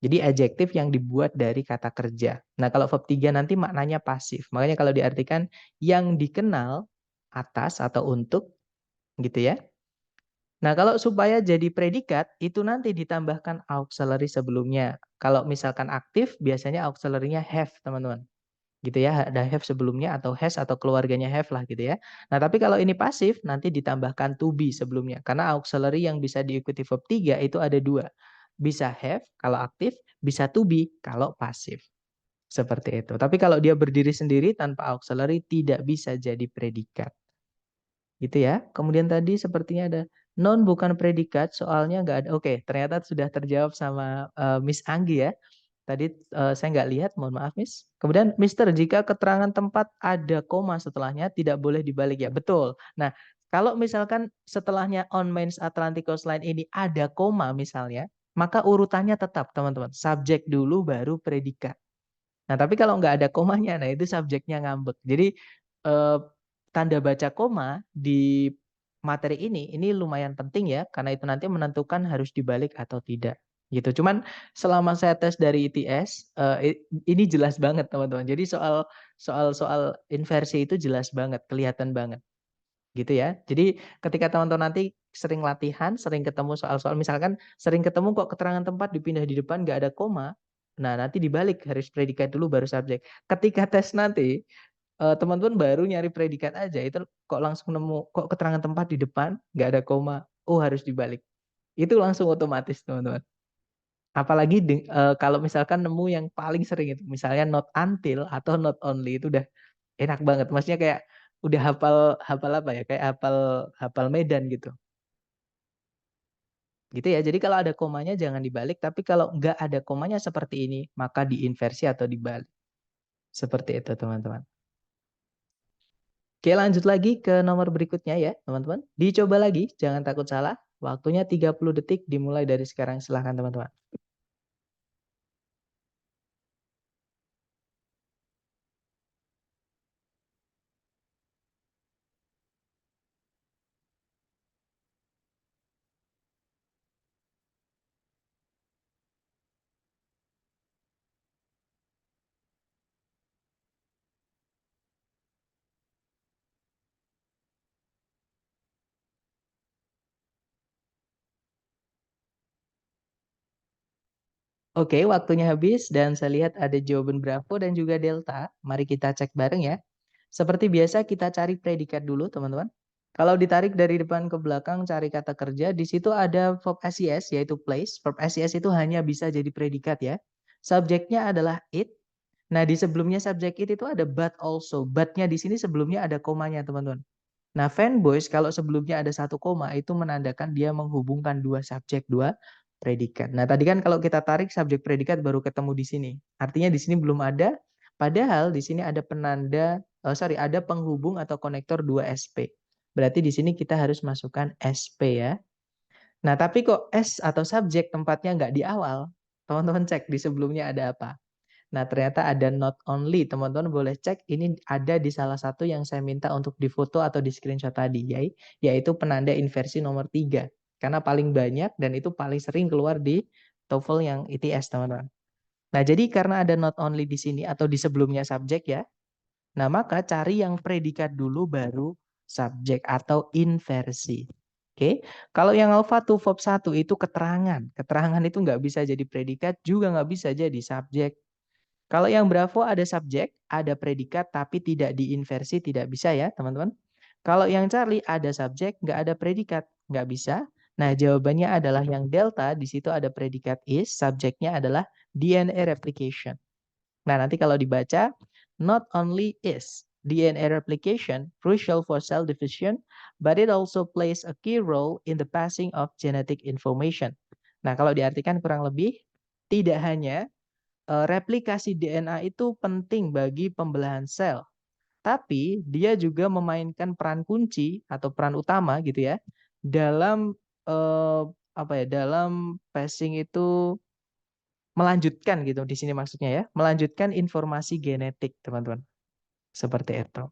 Jadi adjektif yang dibuat dari kata kerja. Nah, kalau verb 3 nanti maknanya pasif. Makanya kalau diartikan yang dikenal atas atau untuk gitu ya. Nah, kalau supaya jadi predikat itu nanti ditambahkan auxiliary sebelumnya. Kalau misalkan aktif biasanya auxiliary-nya have, teman-teman. Gitu ya, ada have sebelumnya atau has atau keluarganya have lah gitu ya. Nah, tapi kalau ini pasif nanti ditambahkan to be sebelumnya. Karena auxiliary yang bisa diikuti verb 3 itu ada dua. Bisa have kalau aktif, bisa to be kalau pasif. Seperti itu. Tapi kalau dia berdiri sendiri tanpa auxiliary tidak bisa jadi predikat. Gitu ya. Kemudian tadi sepertinya ada noun bukan predikat, soalnya nggak ada. Oke, ternyata sudah terjawab sama Miss Anggi ya. Tadi saya nggak lihat, mohon maaf Miss. Kemudian Mister, jika keterangan tempat ada koma setelahnya tidak boleh dibalik ya. Betul. Nah, kalau misalkan setelahnya on Mains Atlantic Coastline ini ada koma misalnya, maka urutannya tetap teman-teman. Subjek dulu baru predikat. Nah, tapi kalau nggak ada komanya, nah itu subjeknya ngambek. Jadi eh, tanda baca koma di materi ini lumayan penting ya, karena itu nanti menentukan harus dibalik atau tidak. Gitu. Cuman selama saya tes dari ITS, ini jelas banget teman-teman. Jadi soal soal soal inversi itu jelas banget, kelihatan banget. Gitu ya. Jadi ketika teman-teman nanti sering latihan, sering ketemu soal-soal, misalkan sering ketemu kok keterangan tempat dipindah di depan nggak ada koma, nah nanti dibalik harus predikat dulu baru subjek. Ketika tes nanti, teman-teman baru nyari predikat aja, itu kok langsung nemu, kok keterangan tempat di depan nggak ada koma, oh harus dibalik. Itu langsung otomatis teman-teman. Apalagi kalau misalkan nemu yang paling sering itu, misalnya not until atau not only, itu udah enak banget. Maksudnya kayak udah hafal hafal apa ya? Kayak hafal hafal medan gitu. Gitu ya. Jadi kalau ada komanya jangan dibalik, tapi kalau nggak ada komanya seperti ini, maka diinversi atau dibalik. Seperti itu, teman-teman. Oke, lanjut lagi ke nomor berikutnya ya, teman-teman. Dicoba lagi, jangan takut salah. Waktunya 30 detik dimulai dari sekarang. Silahkan, teman-teman. Oke, waktunya habis dan saya lihat ada jawaban Bravo dan juga Delta. Mari kita cek bareng ya. Seperti biasa kita cari predikat dulu, teman-teman. Kalau ditarik dari depan ke belakang cari kata kerja, di situ ada verb SES yaitu place. Verb SES itu hanya bisa jadi predikat ya. Subjeknya adalah it. Nah, di sebelumnya subjek it itu ada but also. But-nya di sini sebelumnya ada komanya, teman-teman. Nah, fanboys kalau sebelumnya ada satu koma itu menandakan dia menghubungkan dua subjek, dua predikat. Nah, tadi kan kalau kita tarik subjek predikat baru ketemu di sini. Artinya di sini belum ada, padahal di sini ada penanda, ada penghubung atau konektor dua SP. Berarti di sini kita harus masukkan SP ya. Nah, tapi kok S atau subjek tempatnya nggak di awal? Teman-teman cek di sebelumnya ada apa? Nah, ternyata ada not only. Teman-teman boleh cek ini ada di salah satu yang saya minta untuk difoto atau di screenshot tadi, yaitu penanda inversi nomor 3. Karena paling banyak dan itu paling sering keluar di TOEFL yang ITS, teman-teman. Nah, jadi karena ada not only di sini atau di sebelumnya subjek ya, nah maka cari yang predikat dulu baru subjek atau inversi. Oke, kalau yang alpha to verb 1 itu keterangan. Keterangan itu nggak bisa jadi predikat, juga nggak bisa jadi subjek. Kalau yang Bravo ada subjek, ada predikat, tapi tidak diinversi, tidak bisa ya teman-teman. Kalau yang Charlie ada subjek, nggak ada predikat, nggak bisa. Nah jawabannya adalah yang Delta, di situ ada predikat is, subjeknya adalah DNA replication. Nah nanti kalau dibaca, not only is DNA replication crucial for cell division, but it also plays a key role in the passing of genetic information. Nah kalau diartikan kurang lebih, tidak hanya replikasi DNA itu penting bagi pembelahan sel, tapi dia juga memainkan peran kunci atau peran utama gitu ya, dalam, apa ya, dalam passing itu melanjutkan gitu di sini maksudnya ya, melanjutkan informasi genetik teman-teman, seperti itu.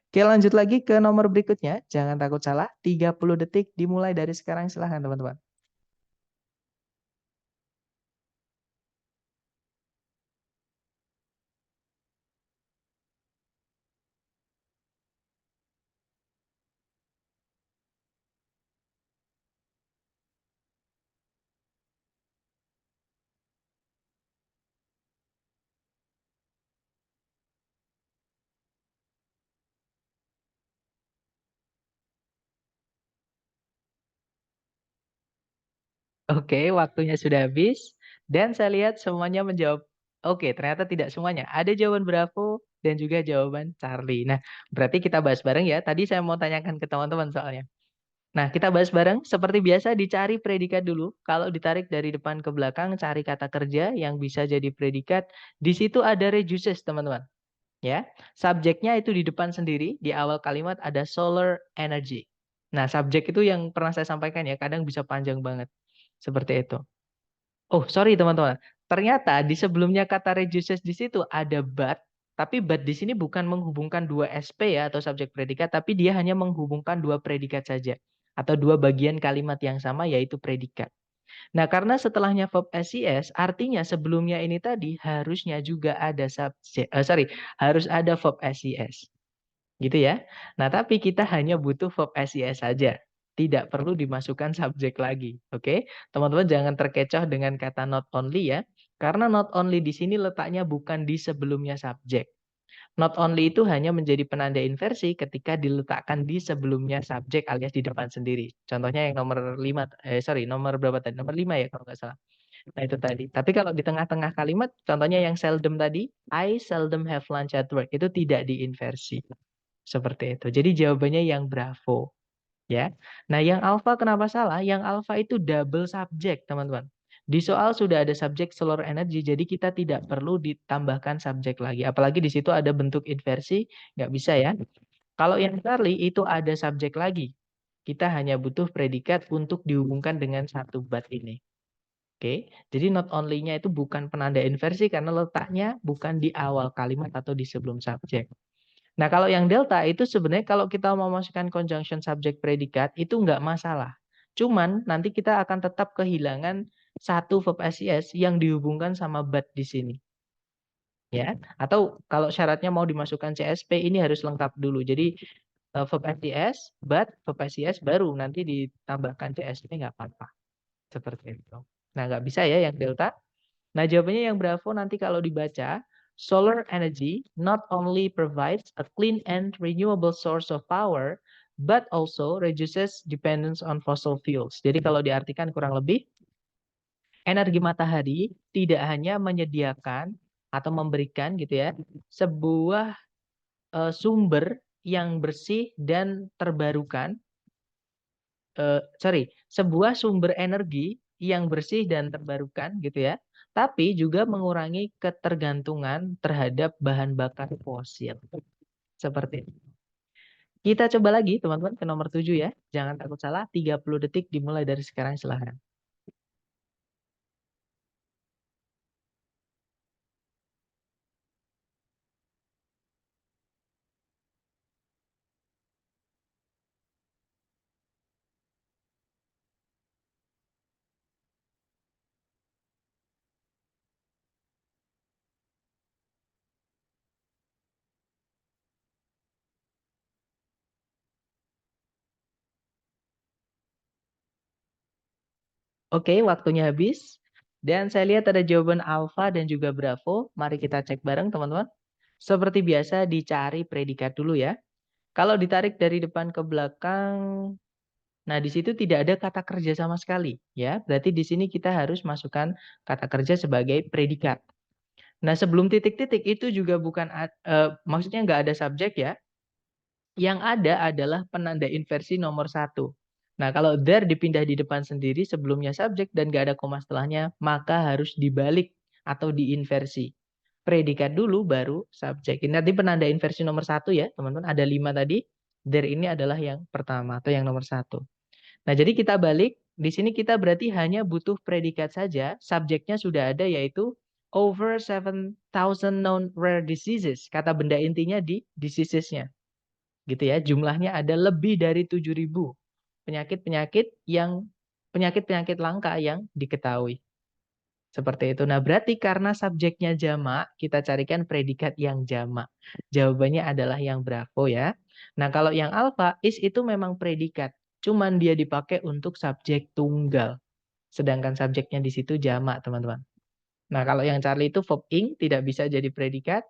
Oke lanjut lagi ke nomor berikutnya, jangan takut salah, 30 detik dimulai dari sekarang silahkan teman-teman. Oke, waktunya sudah habis dan saya lihat semuanya menjawab oke, ternyata tidak semuanya. Ada jawaban Bravo dan juga jawaban Charlie. Nah, berarti kita bahas bareng ya. Tadi saya mau tanyakan ke teman-teman soalnya. Nah, kita bahas bareng. Seperti biasa dicari predikat dulu. Kalau ditarik dari depan ke belakang, cari kata kerja yang bisa jadi predikat. Di situ ada reduces, teman-teman. Ya, subjeknya itu di depan sendiri. Di awal kalimat ada solar energy. Nah, subjek itu yang pernah saya sampaikan ya, kadang bisa panjang banget. Seperti itu. Oh, sorry teman-teman. Ternyata di sebelumnya kata reduces di situ ada but, tapi but di sini bukan menghubungkan dua SP ya atau subjek predikat, tapi dia hanya menghubungkan dua predikat saja atau dua bagian kalimat yang sama yaitu predikat. Nah, karena setelahnya verb SES, artinya sebelumnya ini tadi harusnya juga ada subjek, harus ada verb SES. Gitu ya. Nah, tapi kita hanya butuh verb SES saja. Tidak perlu dimasukkan subjek lagi. Oke? Teman-teman jangan terkecoh dengan kata not only ya. Karena not only di sini letaknya bukan di sebelumnya subjek. Not only itu hanya menjadi penanda inversi ketika diletakkan di sebelumnya subjek alias di depan sendiri. Contohnya yang nomor 5, nomor berapa tadi? Nomor 5 ya kalau nggak salah. Nah itu tadi. Tapi kalau di tengah-tengah kalimat, contohnya yang seldom tadi, I seldom have lunch at work. Itu tidak diinversi. Seperti itu. Jadi jawabannya yang Bravo, ya. Nah, yang alfa kenapa salah? Yang alfa itu double subjek, teman-teman. Di soal sudah ada subjek solar energy, jadi kita tidak perlu ditambahkan subjek lagi. Apalagi di situ ada bentuk inversi, nggak bisa ya. Kalau yang Charlie itu ada subjek lagi. Kita hanya butuh predikat untuk dihubungkan dengan satu but ini. Oke, jadi not only-nya itu bukan penanda inversi karena letaknya bukan di awal kalimat atau di sebelum subjek. Nah, kalau yang delta itu sebenarnya kalau kita mau masukkan conjunction subject predikat itu nggak masalah. Cuman nanti kita akan tetap kehilangan satu verb SES yang dihubungkan sama but di sini. Ya, atau kalau syaratnya mau dimasukkan CSP ini harus lengkap dulu. Jadi verb SES, but verb SES baru nanti ditambahkan CSP nggak apa-apa. Seperti itu. Nah, nggak bisa ya yang delta. Nah, jawabannya yang Bravo nanti kalau dibaca, solar energy not only provides a clean and renewable source of power, but also reduces dependence on fossil fuels. Jadi kalau diartikan kurang lebih, energi matahari tidak hanya menyediakan atau memberikan gitu ya, sebuah sumber yang bersih dan terbarukan, sebuah sumber energi yang bersih dan terbarukan gitu ya, tapi juga mengurangi ketergantungan terhadap bahan bakar fosil. Seperti itu. Kita coba lagi teman-teman ke nomor 7 ya. Jangan takut salah, 30 detik dimulai dari sekarang silahkan. Oke, waktunya habis. Dan saya lihat ada jawaban alfa dan juga bravo. Mari kita cek bareng teman-teman. Seperti biasa dicari predikat dulu ya. Kalau ditarik dari depan ke belakang, nah di situ tidak ada kata kerja sama sekali, ya. Berarti di sini kita harus masukkan kata kerja sebagai predikat. Nah sebelum titik-titik itu juga bukan, maksudnya nggak ada subjek ya. Yang ada adalah penanda inversi nomor satu. Nah kalau there dipindah di depan sendiri sebelumnya subjek dan nggak ada koma setelahnya, maka harus dibalik atau diinversi. predikat dulu baru subjek. Ini nanti penanda inversi nomor 1 ya, teman-teman. Ada 5 tadi. There ini adalah yang pertama atau yang nomor 1. Nah, jadi kita balik. Di sini kita berarti hanya butuh predikat saja. Subjeknya sudah ada yaitu over 7,000 known rare diseases. Kata benda intinya di diseases-nya. Gitu ya. Jumlahnya ada lebih dari 7.000 penyakit-penyakit langka yang diketahui. Seperti itu. Nah, berarti karena subjeknya jamak, kita carikan predikat yang jamak. Jawabannya adalah yang Bravo ya. Nah, kalau yang alfa, is itu memang predikat. Cuman dia dipakai untuk subjek tunggal. Sedangkan subjeknya di situ jamak, teman-teman. Nah, kalau yang Charlie itu verb ing, tidak bisa jadi predikat.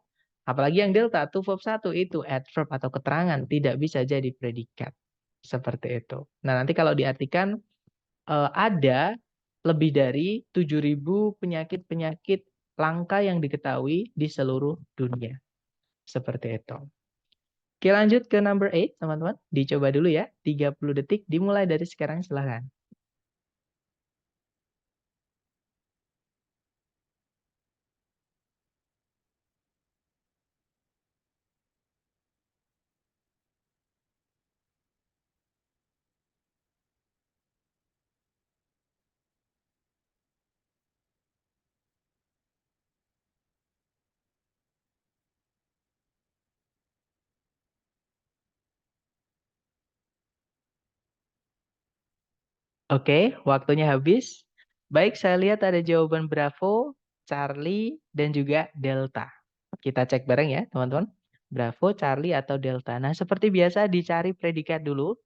Apalagi yang delta, to verb 1 itu adverb atau keterangan, tidak bisa jadi predikat. Seperti itu. Nah, nanti kalau diartikan, ada lebih dari 7.000 penyakit-penyakit langka yang diketahui di seluruh dunia. Seperti itu. Oke, lanjut ke number 8, teman-teman. Dicoba dulu ya. 30 detik dimulai dari sekarang, silahkan. Oke, waktunya habis. Baik, saya lihat ada jawaban Bravo, Charlie, dan juga Delta. Kita cek bareng ya, teman-teman. Bravo, Charlie, atau Delta. Nah, seperti biasa dicari predikat dulu.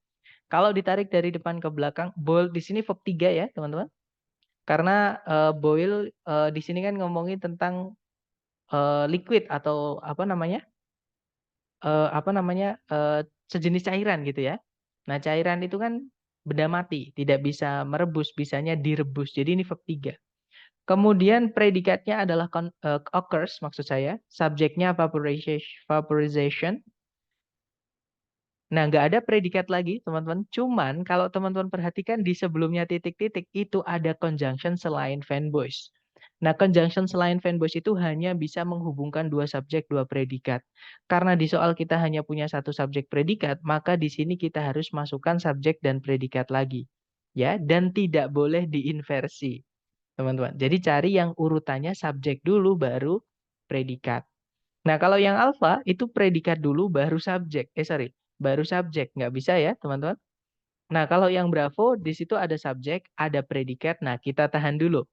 Kalau ditarik dari depan ke belakang, boil di sini verb 3 ya, teman-teman. Karena boil di sini kan ngomongin tentang liquid atau sejenis cairan gitu ya. Nah, cairan itu kan benda mati, tidak bisa merebus, bisanya direbus. Jadi ini verb 3. Kemudian predikatnya adalah occurs maksud saya, subjeknya vaporization. Nah, nggak ada predikat lagi, teman-teman. Cuman kalau teman-teman perhatikan di sebelumnya titik-titik itu ada conjunction selain fanboys. Nah, conjunction selain fanboys itu hanya bisa menghubungkan dua subjek, dua predikat. Karena di soal kita hanya punya satu subjek predikat, maka di sini kita harus masukkan subjek dan predikat lagi. Ya, dan tidak boleh diinversi, teman-teman. Jadi cari yang urutannya subjek dulu baru predikat. Nah, kalau yang alfa itu predikat dulu baru subjek. Baru subjek. Nggak bisa ya, teman-teman. Nah, kalau yang bravo, di situ ada subjek, ada predikat. Nah, kita tahan dulu.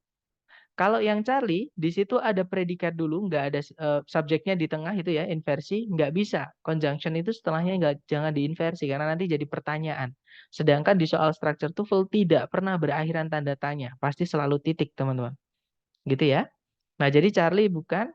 Kalau yang Charlie, di situ ada predikat dulu, nggak ada subjeknya di tengah itu ya, inversi, nggak bisa. Conjunction itu setelahnya jangan diinversi, karena nanti jadi pertanyaan. Sedangkan di soal structure TOEFL tidak pernah berakhiran tanda tanya. Pasti selalu titik, teman-teman. Gitu ya. Nah, jadi Charlie bukan.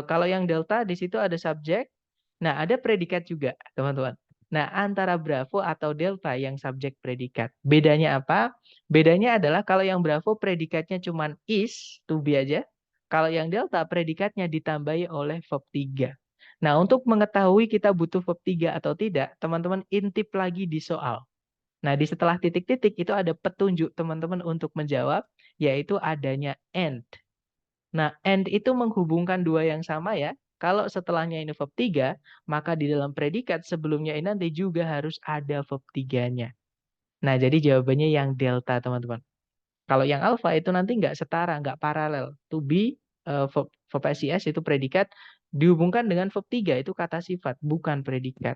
Kalau yang delta di situ ada subjek. Nah, ada predikat juga, teman-teman. Nah, antara Bravo atau Delta yang subjek predikat. Bedanya apa? Bedanya adalah kalau yang Bravo predikatnya cuma is, to be aja. Kalau yang Delta predikatnya ditambahi oleh verb 3. Nah, untuk mengetahui kita butuh verb 3 atau tidak, teman-teman intip lagi di soal. Nah, di setelah titik-titik itu ada petunjuk teman-teman untuk menjawab, yaitu adanya and. Nah, and itu menghubungkan dua yang sama ya. Kalau setelahnya ini verb 3, maka di dalam predikat sebelumnya ini nanti juga harus ada verb 3-nya. Nah, jadi jawabannya yang delta, teman-teman. Kalau yang alpha itu nanti nggak setara, nggak paralel. To be, verb SIS itu predikat, dihubungkan dengan verb 3, itu kata sifat, bukan predikat.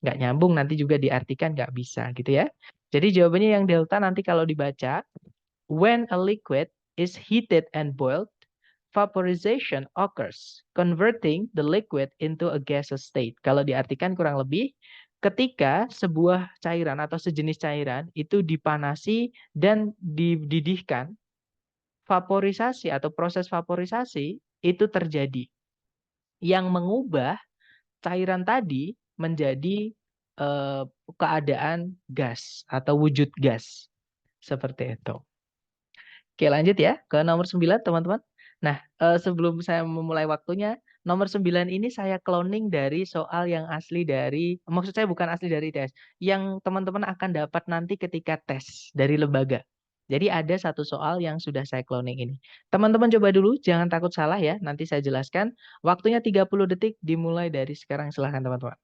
Nggak nyambung, nanti juga diartikan nggak bisa gitu ya. Jadi jawabannya yang delta nanti kalau dibaca, when a liquid is heated and boiled, vaporization occurs, converting the liquid into a gaseous state. Kalau diartikan kurang lebih, ketika sebuah cairan atau sejenis cairan itu dipanasi dan dididihkan, vaporisasi atau proses vaporisasi itu terjadi, yang mengubah cairan tadi menjadi keadaan gas atau wujud gas. Seperti itu. Oke, lanjut ya ke nomor 9, teman-teman. Nah, sebelum saya memulai waktunya, nomor 9 ini saya cloning dari soal yang asli dari, maksud saya bukan asli dari tes, yang teman-teman akan dapat nanti ketika tes dari lembaga. Jadi ada satu soal yang sudah saya cloning ini. Teman-teman coba dulu, jangan takut salah ya. Nanti saya jelaskan. Waktunya 30 detik dimulai dari sekarang. Silahkan teman-teman.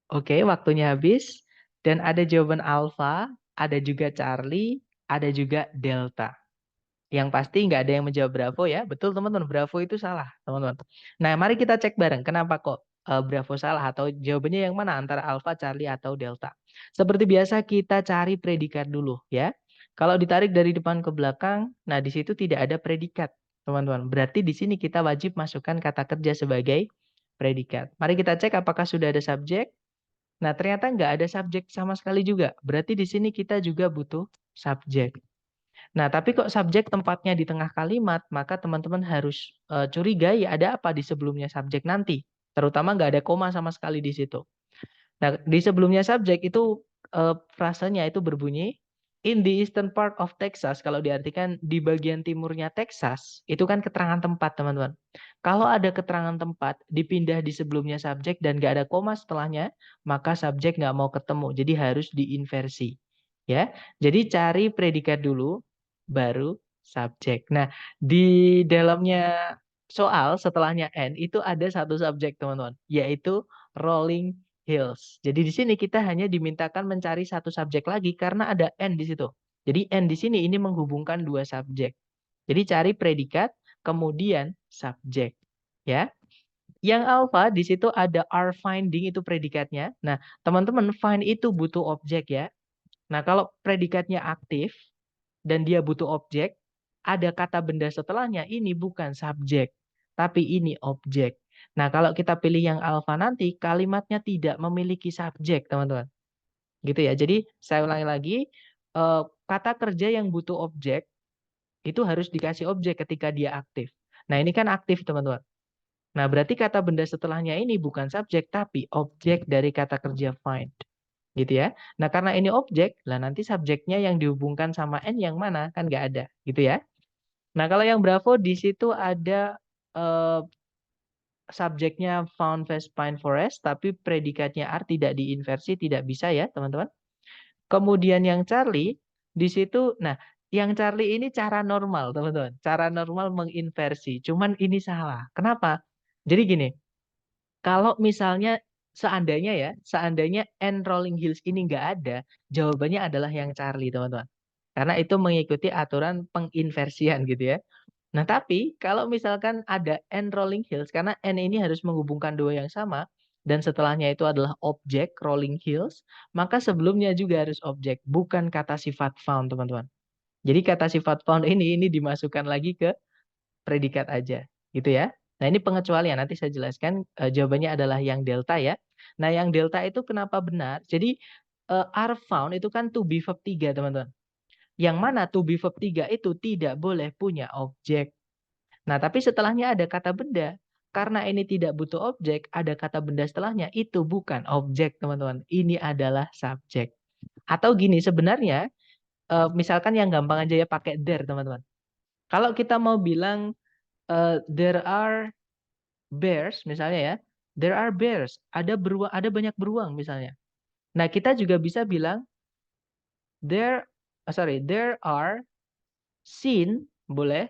Oke, waktunya habis. Dan ada jawaban alfa, ada juga Charlie, ada juga delta. Yang pasti nggak ada yang menjawab Bravo ya. Betul teman-teman, Bravo itu salah teman-teman. Nah mari kita cek bareng kenapa kok Bravo salah atau jawabannya yang mana antara Alpha, Charlie atau Delta. Seperti biasa kita cari predikat dulu ya. Kalau ditarik dari depan ke belakang, nah di situ tidak ada predikat teman-teman. Berarti di sini kita wajib masukkan kata kerja sebagai predikat. Mari kita cek apakah sudah ada subjek. Nah ternyata nggak ada subjek sama sekali juga. Berarti di sini kita juga butuh subjek. Nah, tapi kok subjek tempatnya di tengah kalimat, maka teman-teman harus curigai ada apa di sebelumnya subjek nanti. Terutama nggak ada koma sama sekali di situ. Nah, di sebelumnya subjek itu frasenya itu berbunyi in the eastern part of Texas. Kalau diartikan di bagian timurnya Texas, itu kan keterangan tempat, teman-teman. Kalau ada keterangan tempat dipindah di sebelumnya subjek dan nggak ada koma setelahnya, maka subjek nggak mau ketemu. Jadi harus diinversi. Ya, jadi cari predikat dulu, baru subjek. Nah, di dalamnya soal setelahnya N itu ada satu subjek, teman-teman, yaitu rolling hills. Jadi di sini kita hanya dimintakan mencari satu subjek lagi karena ada N di situ. Jadi N di sini ini menghubungkan dua subjek. Jadi cari predikat, kemudian subjek. Ya. Yang alpha di situ ada are finding itu predikatnya. Nah, teman-teman find itu butuh objek ya. Nah, kalau predikatnya aktif dan dia butuh objek, ada kata benda setelahnya, ini bukan subjek, tapi ini objek. Nah, kalau kita pilih yang alfa nanti, kalimatnya tidak memiliki subjek, teman-teman. Gitu ya. Jadi, saya ulangi lagi, kata kerja yang butuh objek, itu harus dikasih objek ketika dia aktif. Nah, ini kan aktif, teman-teman. Nah, berarti kata benda setelahnya ini bukan subjek, tapi objek dari kata kerja find. Gitu ya. Nah, karena ini objek, lah nanti subjeknya yang dihubungkan sama N yang mana? Kan nggak ada. Gitu ya. Nah, kalau yang Bravo di situ ada eh, subjeknya found vast pine forest, tapi predikatnya are tidak diinversi, tidak bisa ya, teman-teman. Kemudian yang Charlie di situ, nah, yang Charlie ini cara normal, teman-teman. Cara normal menginversi. Cuman ini salah. Kenapa? Jadi gini, kalau misalnya seandainya N Rolling Hills ini nggak ada, jawabannya adalah yang Charlie, teman-teman. Karena itu mengikuti aturan penginversian gitu ya. Nah, tapi kalau misalkan ada N rolling hills, karena N ini harus menghubungkan dua yang sama, dan setelahnya itu adalah objek rolling hills, maka sebelumnya juga harus objek, bukan kata sifat found, teman-teman. Jadi kata sifat found ini dimasukkan lagi ke predikat aja, gitu ya. Nah, ini pengecualian, nanti saya jelaskan jawabannya adalah yang delta ya. Nah, yang delta itu kenapa benar? Jadi are found itu kan to be verb 3, teman-teman. Yang mana to be verb 3 itu tidak boleh punya objek. Nah, tapi setelahnya ada kata benda. Karena ini tidak butuh objek, ada kata benda setelahnya. Itu bukan objek, teman-teman. Ini adalah subjek. Atau gini, sebenarnya, misalkan yang gampang aja ya pakai there, teman-teman. Kalau kita mau bilang, there are bears, misalnya ya. There are bears. Ada banyak beruang, misalnya. Nah, kita juga bisa bilang, there are seen, boleh.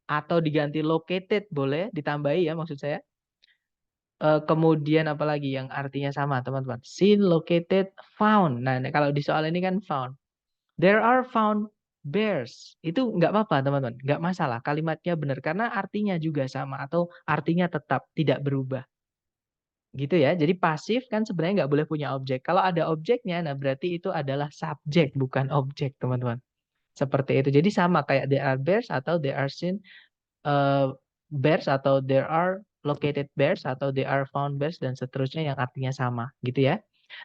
Atau diganti located, boleh. Ditambahi ya, maksud saya. Kemudian apalagi yang artinya sama, teman-teman? Seen, located, found. Nah, kalau di soal ini kan found. There are found bears. Itu nggak apa-apa, teman-teman. Nggak masalah. Kalimatnya benar. Karena artinya juga sama. Atau artinya tetap tidak berubah. Gitu ya. Jadi pasif kan sebenarnya nggak boleh punya objek. Kalau ada objeknya, nah berarti itu adalah subjek, bukan objek, teman-teman. Seperti itu. Jadi sama kayak there are bears atau there are seen eh, bears atau there are located bears atau there are found bears dan seterusnya yang artinya sama gitu ya.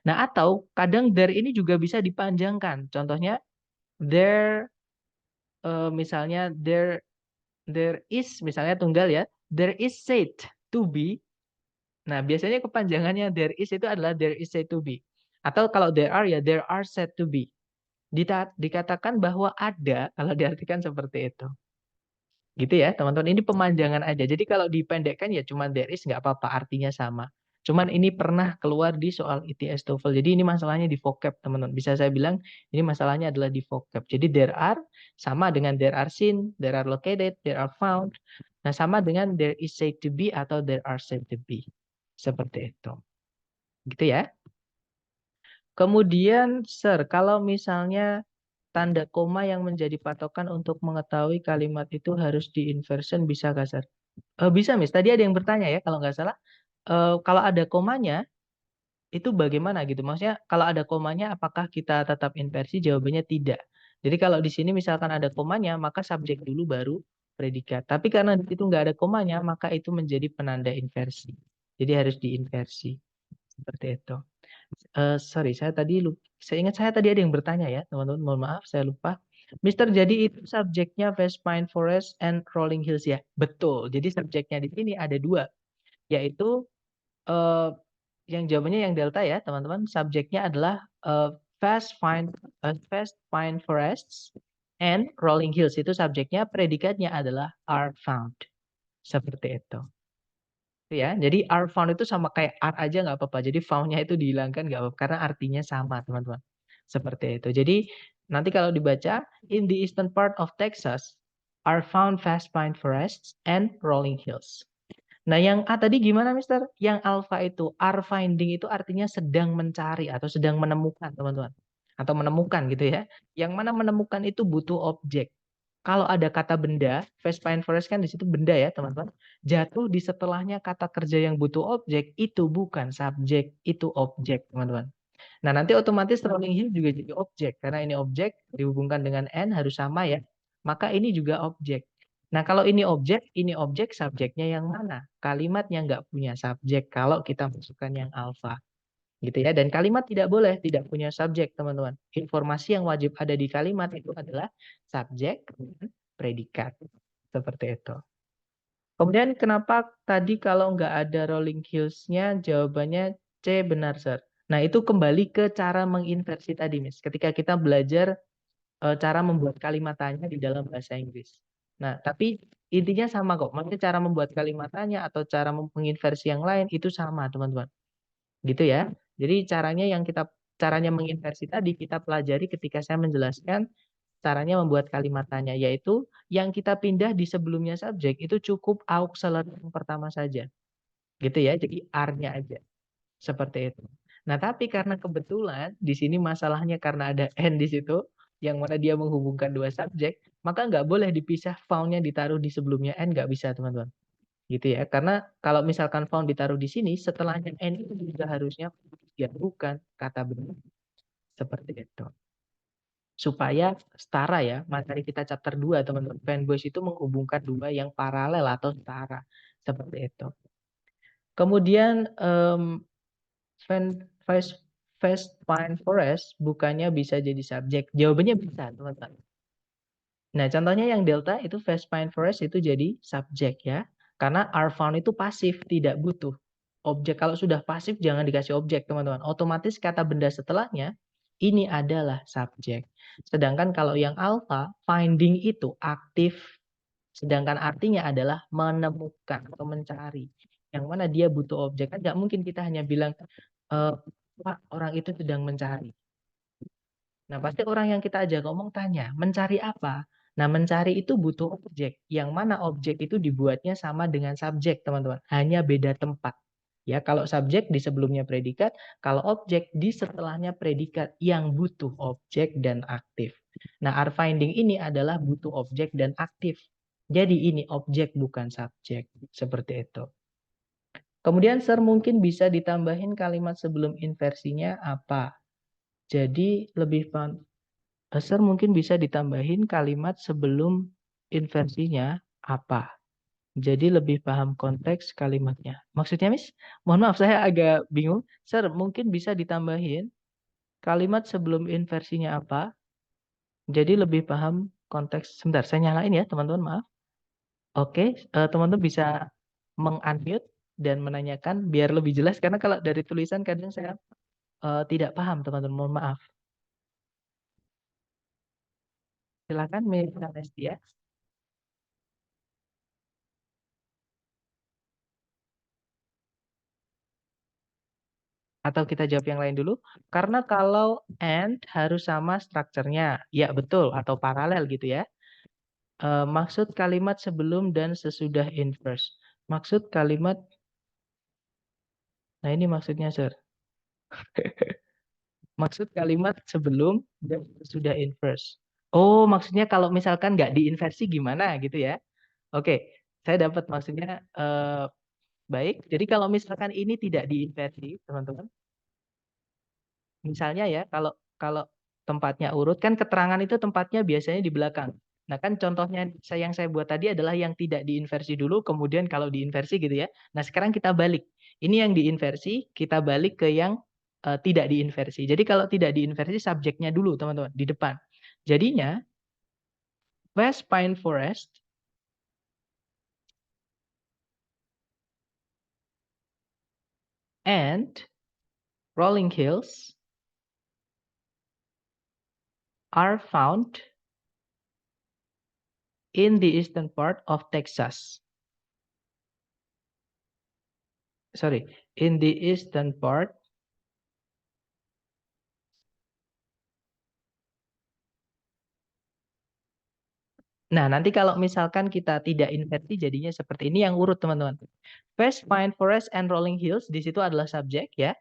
Nah, atau kadang there ini juga bisa dipanjangkan. Contohnya there misalnya there is misalnya tunggal ya, there is said to be. Nah, biasanya kepanjangannya there is itu adalah there is said to be. Atau kalau there are ya there are said to be. Dikatakan bahwa ada kalau diartikan seperti itu. Gitu ya, teman-teman. Ini pemanjangan aja. Jadi kalau dipendekkan ya cuma there is nggak apa-apa, artinya sama. Cuman ini pernah keluar di soal ITS TOEFL. Jadi ini masalahnya di vocab, teman-teman. Bisa saya bilang ini masalahnya adalah di vocab. Jadi there are sama dengan there are seen, there are located, there are found. Nah, sama dengan there is said to be atau there are said to be. Seperti itu. Gitu ya. Kemudian, Sir, kalau misalnya tanda koma yang menjadi patokan untuk mengetahui kalimat itu harus di-inversion, bisa nggak, Sir? Bisa, Miss. Tadi ada yang bertanya ya, kalau nggak salah. Kalau ada komanya, itu bagaimana gitu? Maksudnya kalau ada komanya, apakah kita tetap inversi? Jawabannya tidak. Jadi kalau di sini misalkan ada komanya, maka subjek dulu baru predikat. Tapi karena di situ nggak ada komanya, maka itu menjadi penanda inversi. Jadi harus diinversi. Seperti itu. Sorry, saya ingat saya tadi ada yang bertanya ya, teman-teman. Mohon maaf, saya lupa. Mister, jadi itu subjeknya West Pine Forest and Rolling Hills ya? Betul. Jadi subjeknya di sini ada dua, yaitu eh, yang jawabannya yang delta ya, teman-teman. Subjeknya adalah Fast Pine Forests and Rolling Hills. Itu subjeknya, predikatnya adalah are found. Seperti itu. Ya, jadi are found itu sama kayak are aja nggak apa-apa. Jadi found-nya itu dihilangkan nggak apa-apa karena artinya sama, teman-teman. Seperti itu. Jadi nanti kalau dibaca in the eastern part of Texas are found vast pine forests and rolling hills. Nah, yang A tadi gimana, Mister? Yang alpha itu are finding itu artinya sedang mencari atau sedang menemukan, teman-teman. Atau menemukan gitu ya. Yang mana menemukan itu butuh objek. Kalau ada kata benda, Vast Pine Forest kan di situ benda ya, teman-teman. Jatuh di setelahnya kata kerja yang butuh objek, itu bukan subjek, itu objek, teman-teman. Nah, nanti otomatis Rolling Hill juga jadi objek. Karena ini objek, dihubungkan dengan N harus sama ya. Maka ini juga objek. Nah, kalau ini objek, subjeknya yang mana? Kalimatnya nggak punya subjek kalau kita masukkan yang alfa. Gitu ya. Dan kalimat tidak boleh tidak punya subjek, teman-teman. Informasi yang wajib ada di kalimat itu adalah subjek dan predikat. Seperti itu. Kemudian kenapa tadi kalau nggak ada rolling hills-nya jawabannya C benar, Sir. Nah, itu kembali ke cara menginversi tadi, Miss. Ketika kita belajar cara membuat kalimat tanya di dalam bahasa Inggris. Nah, tapi intinya sama kok. Maksudnya cara membuat kalimat tanya atau cara menginversi yang lain itu sama, teman-teman. Gitu ya. Jadi caranya menginversi tadi kita pelajari ketika saya menjelaskan caranya membuat kalimat tanya, yaitu yang kita pindah di sebelumnya subjek itu cukup auxiliary yang pertama saja. Gitu ya. Jadi are-nya aja. Seperti itu. Nah, tapi karena kebetulan di sini masalahnya karena ada N di situ, yang mana dia menghubungkan dua subjek, maka nggak boleh dipisah found-nya ditaruh di sebelumnya N, nggak bisa, teman-teman. Gitu ya. Karena kalau misalkan found ditaruh di sini, setelahnya N itu juga harusnya ya bukan kata benar. Seperti itu. Supaya setara ya, materi kita chapter 2, teman-teman. Fanboys itu menghubungkan dua yang paralel atau setara. Seperti itu. Kemudian Fast Fast Pine Forest bukannya bisa jadi subjek? Jawabannya bisa, teman-teman. Nah, contohnya yang delta itu Fast Pine Forest itu jadi subjek ya. Karena are found itu pasif, tidak butuh objek. Kalau sudah pasif jangan dikasih objek, teman-teman. Otomatis kata benda setelahnya ini adalah subjek. Sedangkan kalau yang alpha, finding itu aktif. Sedangkan artinya adalah menemukan atau mencari. Yang mana dia butuh objek. Kan nggak mungkin kita hanya bilang, Pak, orang itu sedang mencari. Nah, pasti orang yang kita ajak ngomong tanya, mencari apa? Nah, mencari itu butuh objek. Yang mana objek itu dibuatnya sama dengan subjek, teman-teman. Hanya beda tempat. Ya, kalau subjek di sebelumnya predikat, kalau objek di setelahnya predikat yang butuh objek dan aktif. Nah, are finding ini adalah butuh objek dan aktif. Jadi ini objek bukan subjek. Seperti itu. Kemudian, Sir, mungkin bisa ditambahin kalimat sebelum inversinya apa? Jadi lebih Sir, mungkin bisa ditambahin kalimat sebelum inversinya apa. Jadi lebih paham konteks kalimatnya. Maksudnya, Miss? Mohon maaf, saya agak bingung. Sir, mungkin bisa ditambahin kalimat sebelum inversinya apa. Jadi lebih paham konteks sebentar saya nyalain ya teman-teman, maaf. Oke, teman-teman bisa meng-unmute dan menanyakan biar lebih jelas karena kalau dari tulisan kadang saya, tidak paham teman-teman, mohon maaf. Silakan Miss Anestia, atau kita jawab yang lain dulu? Karena kalau and harus sama strukturnya, ya betul, atau paralel gitu ya. Maksud kalimat sebelum dan sesudah inverse. Maksud kalimat nah ini maksudnya, Sir. Maksud kalimat sebelum dan sesudah inverse. Oh, maksudnya kalau misalkan nggak diinversi gimana gitu ya? Oke, saya dapat maksudnya, baik. Jadi kalau misalkan ini tidak diinversi, teman-teman, misalnya ya, kalau kalau tempatnya urut kan keterangan itu tempatnya biasanya di belakang. Nah, kan contohnya yang saya buat tadi adalah yang tidak diinversi dulu, kemudian kalau diinversi gitu ya. Nah, sekarang kita balik. Ini yang diinversi, kita balik ke yang tidak diinversi. Jadi kalau tidak diinversi subjeknya dulu, teman-teman, di depan. Jadinya West Pine Forest and rolling hills are found in the eastern part of Texas. Sorry, in the eastern part. Nah, nanti kalau misalkan kita tidak inversi jadinya seperti ini yang urut, teman-teman. West Pine Forest and Rolling Hills di situ adalah subjek ya.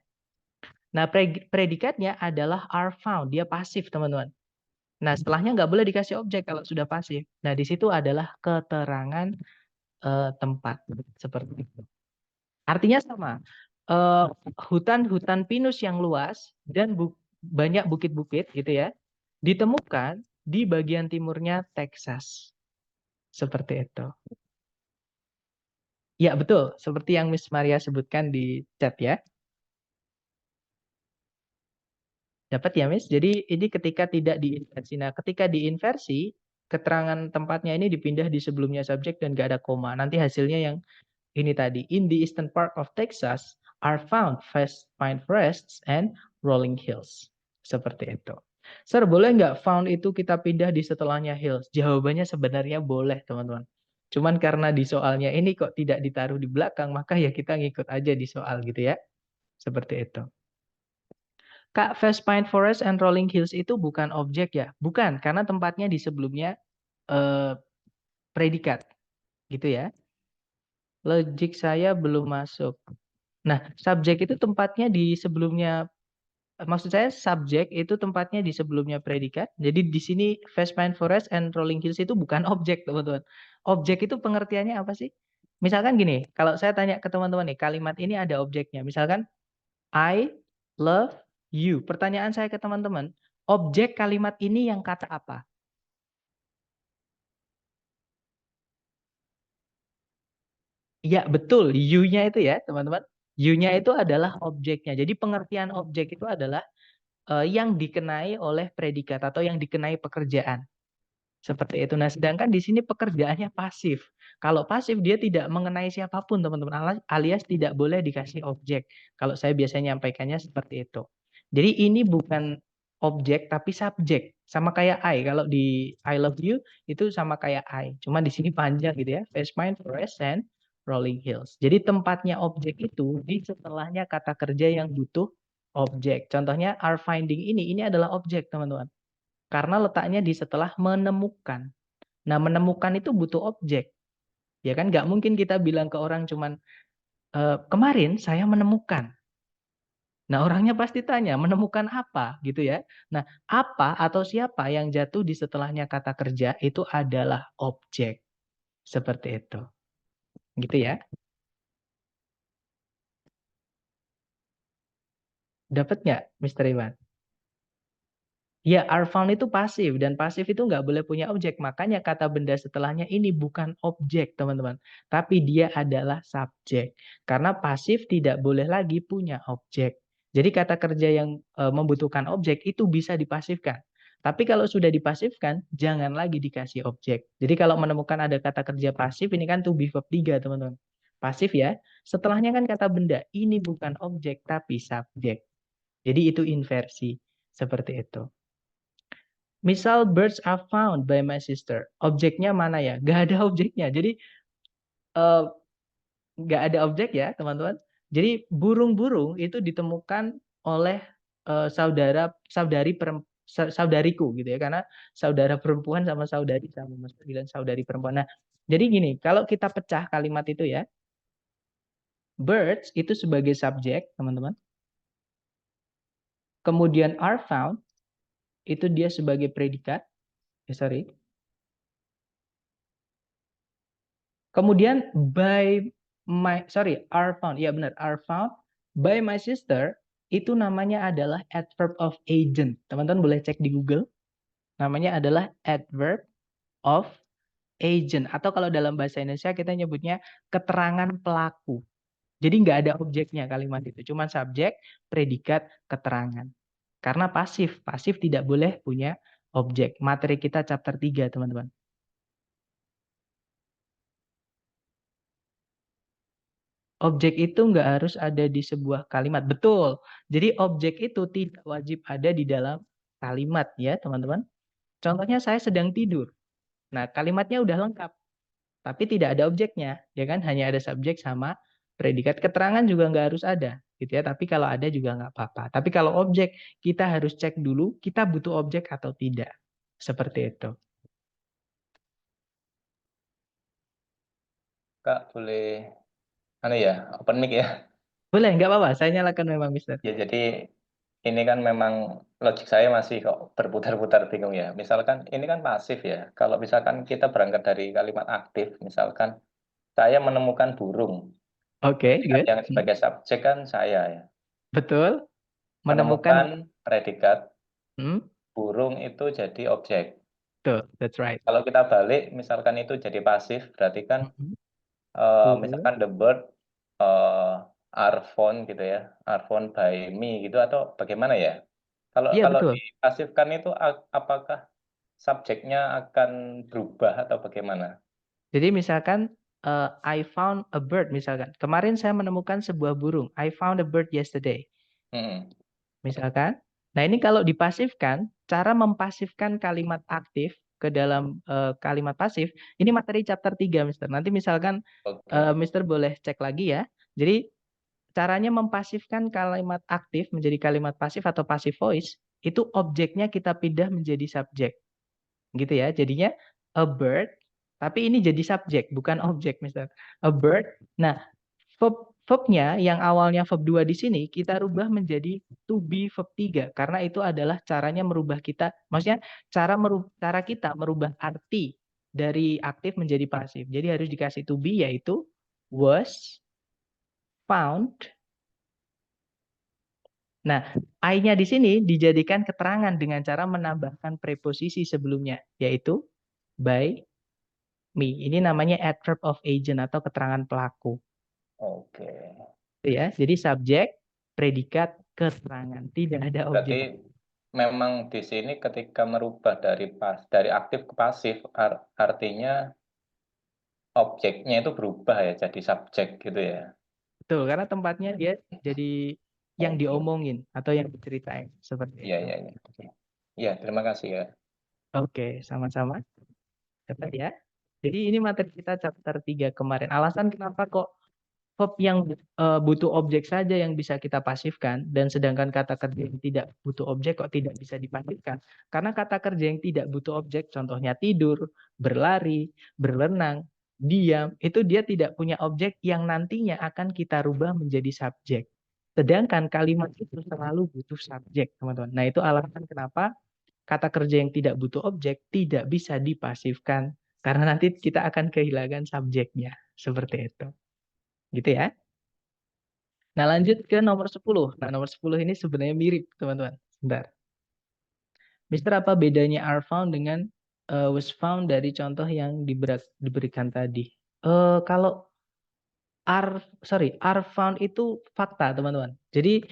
Nah, predikatnya adalah are found, dia pasif, teman-teman. Nah, setelahnya nggak boleh dikasih objek kalau sudah pasif. Nah, di situ adalah keterangan tempat seperti itu. Artinya sama. Eh, Hutan-hutan pinus yang luas dan banyak bukit-bukit gitu ya, ditemukan di bagian timurnya Texas. Seperti itu. Ya, betul. Seperti yang Miss Maria sebutkan di chat ya. Dapat ya, Miss? Jadi ini ketika tidak diinversi. Nah, ketika diinversi, keterangan tempatnya ini dipindah di sebelumnya subjek dan nggak ada koma. Nanti hasilnya yang ini tadi. In the eastern part of Texas are found vast pine forests and rolling hills. Seperti itu. Sir, boleh nggak found itu kita pindah di setelahnya hills? Jawabannya sebenarnya boleh, teman-teman. Cuman karena di soalnya ini kok tidak ditaruh di belakang, maka ya kita ngikut aja di soal gitu ya. Seperti itu. Kak, Vast Pine Forest and Rolling Hills itu bukan objek ya? Bukan, karena tempatnya di sebelumnya eh, predikat. Gitu ya. Logik saya belum masuk. Nah, subjek itu tempatnya di sebelumnya, maksud saya subjek itu tempatnya di sebelumnya predikat. Jadi di sini Vast Pine Forest and Rolling Hills itu bukan objek, teman-teman. Objek itu pengertiannya apa sih? Misalkan gini, kalau saya tanya ke teman-teman nih, kalimat ini ada objeknya. Misalkan I love you. Pertanyaan saya ke teman-teman, objek kalimat ini yang kata apa? Ya, betul. You-nya itu ya, teman-teman. You-nya itu adalah objeknya. Jadi pengertian objek itu adalah yang dikenai oleh predikat atau yang dikenai pekerjaan. Seperti itu. Nah, sedangkan di sini pekerjaannya pasif. Kalau pasif dia tidak mengenai siapapun, teman-teman, alias tidak boleh dikasih objek. Kalau saya biasanya nyampaikannya seperti itu. Jadi ini bukan objek tapi subjek. Sama kayak I. Kalau di I love you itu sama kayak I. Cuma di sini panjang gitu ya. Face mine, forest, and rolling hills. Jadi tempatnya objek itu di setelahnya kata kerja yang butuh objek. Contohnya are finding ini adalah objek, teman-teman. Karena letaknya di setelah menemukan. Nah, menemukan itu butuh objek. Ya kan, nggak mungkin kita bilang ke orang cuman, kemarin saya menemukan. Nah, orangnya pasti tanya, menemukan apa gitu ya. Nah, apa atau siapa yang jatuh di setelahnya kata kerja itu adalah objek. Seperti itu. Gitu ya. Dapat nggak, Mr. Iwan? Ya, are found itu pasif dan pasif itu nggak boleh punya objek. Makanya kata benda setelahnya ini bukan objek, teman-teman. Tapi dia adalah subjek. Karena pasif tidak boleh lagi punya objek. Jadi kata kerja yang membutuhkan objek itu bisa dipasifkan. Tapi kalau sudah dipasifkan, jangan lagi dikasih objek. Jadi kalau menemukan ada kata kerja pasif, ini kan to be verb 3, teman-teman. Pasif ya. Setelahnya kan kata benda. Ini bukan objek, tapi subjek. Jadi itu inversi. Seperti itu. Misal birds are found by my sister. Objeknya mana ya? Gak ada objeknya. Jadi eh, nggak ada objek ya, teman-teman. Jadi burung-burung itu ditemukan oleh saudariku gitu ya, karena saudara perempuan sama saudari sama Mas bilang saudari perempuan. Nah, jadi gini, kalau kita pecah kalimat itu ya, birds itu sebagai subjek, teman-teman. Kemudian are found itu dia sebagai predikat. Sorry. Kemudian are found. Ya benar, are found by my sister itu namanya adalah adverb of agent. Teman-teman boleh cek di Google. Namanya adalah adverb of agent. Atau kalau dalam bahasa Indonesia kita nyebutnya keterangan pelaku. Jadi nggak ada objeknya kalimat itu. Cuma subjek, predikat, keterangan. Karena pasif. Pasif tidak boleh punya objek. Materi kita chapter 3, teman-teman. Objek itu nggak harus ada di sebuah kalimat. Betul. Jadi objek itu tidak wajib ada di dalam kalimat ya teman-teman. Contohnya saya sedang tidur. Nah kalimatnya udah lengkap. Tapi tidak ada objeknya. Ya kan hanya ada subjek sama predikat. Keterangan juga nggak harus ada. Gitu ya. Tapi kalau ada juga nggak apa-apa. Tapi kalau objek kita harus cek dulu kita butuh objek atau tidak. Seperti itu. Kak, boleh ya, open mic ya. Boleh, nggak apa-apa. Saya nyalakan memang, Mister. Ya, jadi ini kan memang logik saya masih kok berputar-putar bingung ya. Misalkan ini kan pasif ya. Kalau misalkan kita berangkat dari kalimat aktif, misalkan saya menemukan burung. Oke, Predikat good. yang sebagai subjek kan saya ya. Betul. Menemukan. Menemukan predikat, Hmm, burung itu jadi objek. betul. That's right. Kalau kita balik, misalkan itu jadi pasif, berarti kan Mhm. Burung. misalkan the bird uh, are found gitu ya, are found by me gitu atau bagaimana ya? Kalau Iya, kalau betul. dipasifkan itu apakah subjeknya akan berubah atau bagaimana? Jadi misalkan I found a bird misalkan. Kemarin saya menemukan sebuah burung. I found a bird yesterday. Hmm. Misalkan. Nah, ini kalau dipasifkan, cara mempasifkan kalimat aktif ke dalam kalimat pasif, ini materi chapter 3, Mister. Nanti misalkan Oke. Mister boleh cek lagi ya. Jadi caranya mempasifkan kalimat aktif menjadi kalimat pasif atau passive voice, itu objeknya kita pindah menjadi subjek. Gitu ya. Jadinya a bird, tapi ini jadi subjek, bukan objek, Mister. A bird. Nah, verbnya yang awalnya verb 2 di sini, kita rubah menjadi to be verb 3. Karena itu adalah caranya merubah kita, maksudnya cara kita merubah arti dari aktif menjadi pasif. Jadi harus dikasih to be, yaitu was, found. Nah, I-nya di sini dijadikan keterangan dengan cara menambahkan preposisi sebelumnya, yaitu by me. Ini namanya adverb of agent atau keterangan pelaku. Oke. Ya, jadi subjek, predikat, keterangan. Tidak ada Berarti objek. memang di sini ketika merubah dari aktif ke pasif artinya objeknya itu berubah ya jadi subjek gitu ya. Betul, karena tempatnya dia jadi yang Oke. diomongin atau yang diceritain. Seperti Iya, itu. iya, iya. Oke. Iya, terima kasih ya. Oke, sama-sama. Dapat ya. Jadi ini materi kita chapter 3 kemarin. Alasan kenapa kok verb yang butuh objek saja yang bisa kita pasifkan dan sedangkan kata kerja yang tidak butuh objek kok tidak bisa dipasifkan. Karena kata kerja yang tidak butuh objek, contohnya tidur, berlari, berenang, diam, itu dia tidak punya objek yang nantinya akan kita rubah menjadi subjek. Sedangkan kalimat itu selalu butuh subjek, teman-teman. Nah, itu alasan kenapa kata kerja yang tidak butuh objek tidak bisa dipasifkan karena nanti kita akan kehilangan subjeknya. Seperti itu. Gitu ya. Nah, lanjut ke nomor 10. Nah, nomor 10 ini sebenarnya mirip, teman-teman. Sebentar. Mister, apa bedanya are found dengan was found dari contoh yang diberikan tadi? Kalau are found itu fakta, teman-teman. Jadi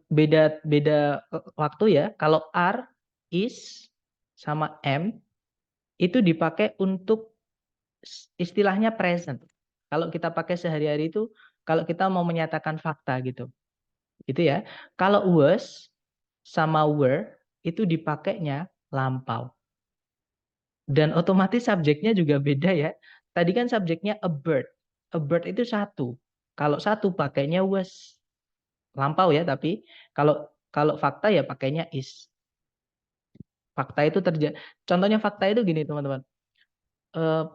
beda beda waktu ya. Kalau are is sama am itu dipakai untuk istilahnya present. Kalau kita pakai sehari-hari itu, kalau kita mau menyatakan fakta gitu. Gitu ya. Kalau was sama were itu dipakainya lampau. Dan otomatis subjeknya juga beda ya. Tadi kan subjeknya a bird. A bird itu satu. Kalau satu pakainya was. Lampau ya, tapi kalau kalau fakta ya pakainya is. Fakta itu terjadi. Contohnya fakta itu gini teman-teman.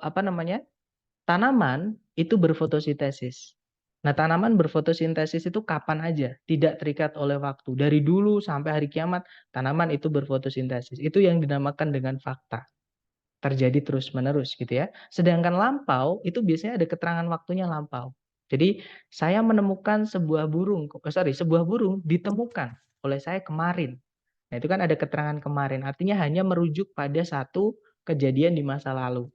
Apa namanya? Tanaman itu berfotosintesis. Nah, tanaman berfotosintesis itu kapan aja, tidak terikat oleh waktu. Dari dulu sampai hari kiamat, tanaman itu berfotosintesis. Itu yang dinamakan dengan fakta. Terjadi terus-menerus gitu ya. Sedangkan lampau itu biasanya ada keterangan waktunya lampau. Jadi, saya menemukan sebuah burung, sebuah burung ditemukan oleh saya kemarin. Nah, itu kan ada keterangan kemarin, artinya hanya merujuk pada satu kejadian di masa lalu.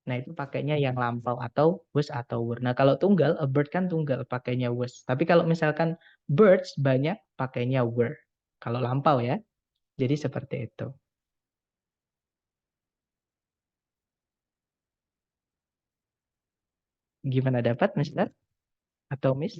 Nah, itu pakainya yang lampau atau was atau were. Nah, kalau tunggal, a bird kan tunggal, pakainya was. Tapi kalau misalkan birds banyak, pakainya were. Kalau lampau ya. Jadi seperti itu. Gimana dapat, Mister? Atau Miss?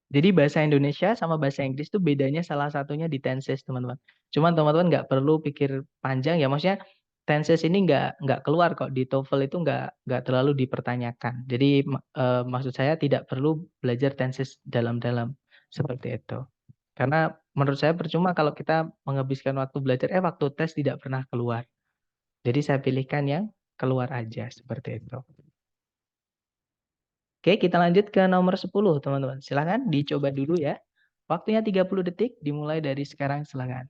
Jadi bahasa Indonesia sama bahasa Inggris tuh bedanya salah satunya di tenses, teman-teman. Cuman teman-teman nggak perlu pikir panjang ya, maksudnya tenses ini nggak keluar kok di TOEFL itu nggak terlalu dipertanyakan. Jadi maksud saya tidak perlu belajar tenses dalam-dalam seperti itu. Karena menurut saya percuma kalau kita menghabiskan waktu belajar, waktu tes tidak pernah keluar. Jadi saya pilihkan yang keluar aja seperti itu. Oke, kita lanjut ke nomor 10, teman-teman. Silakan dicoba dulu ya. Waktunya 30 detik, dimulai dari sekarang, silakan.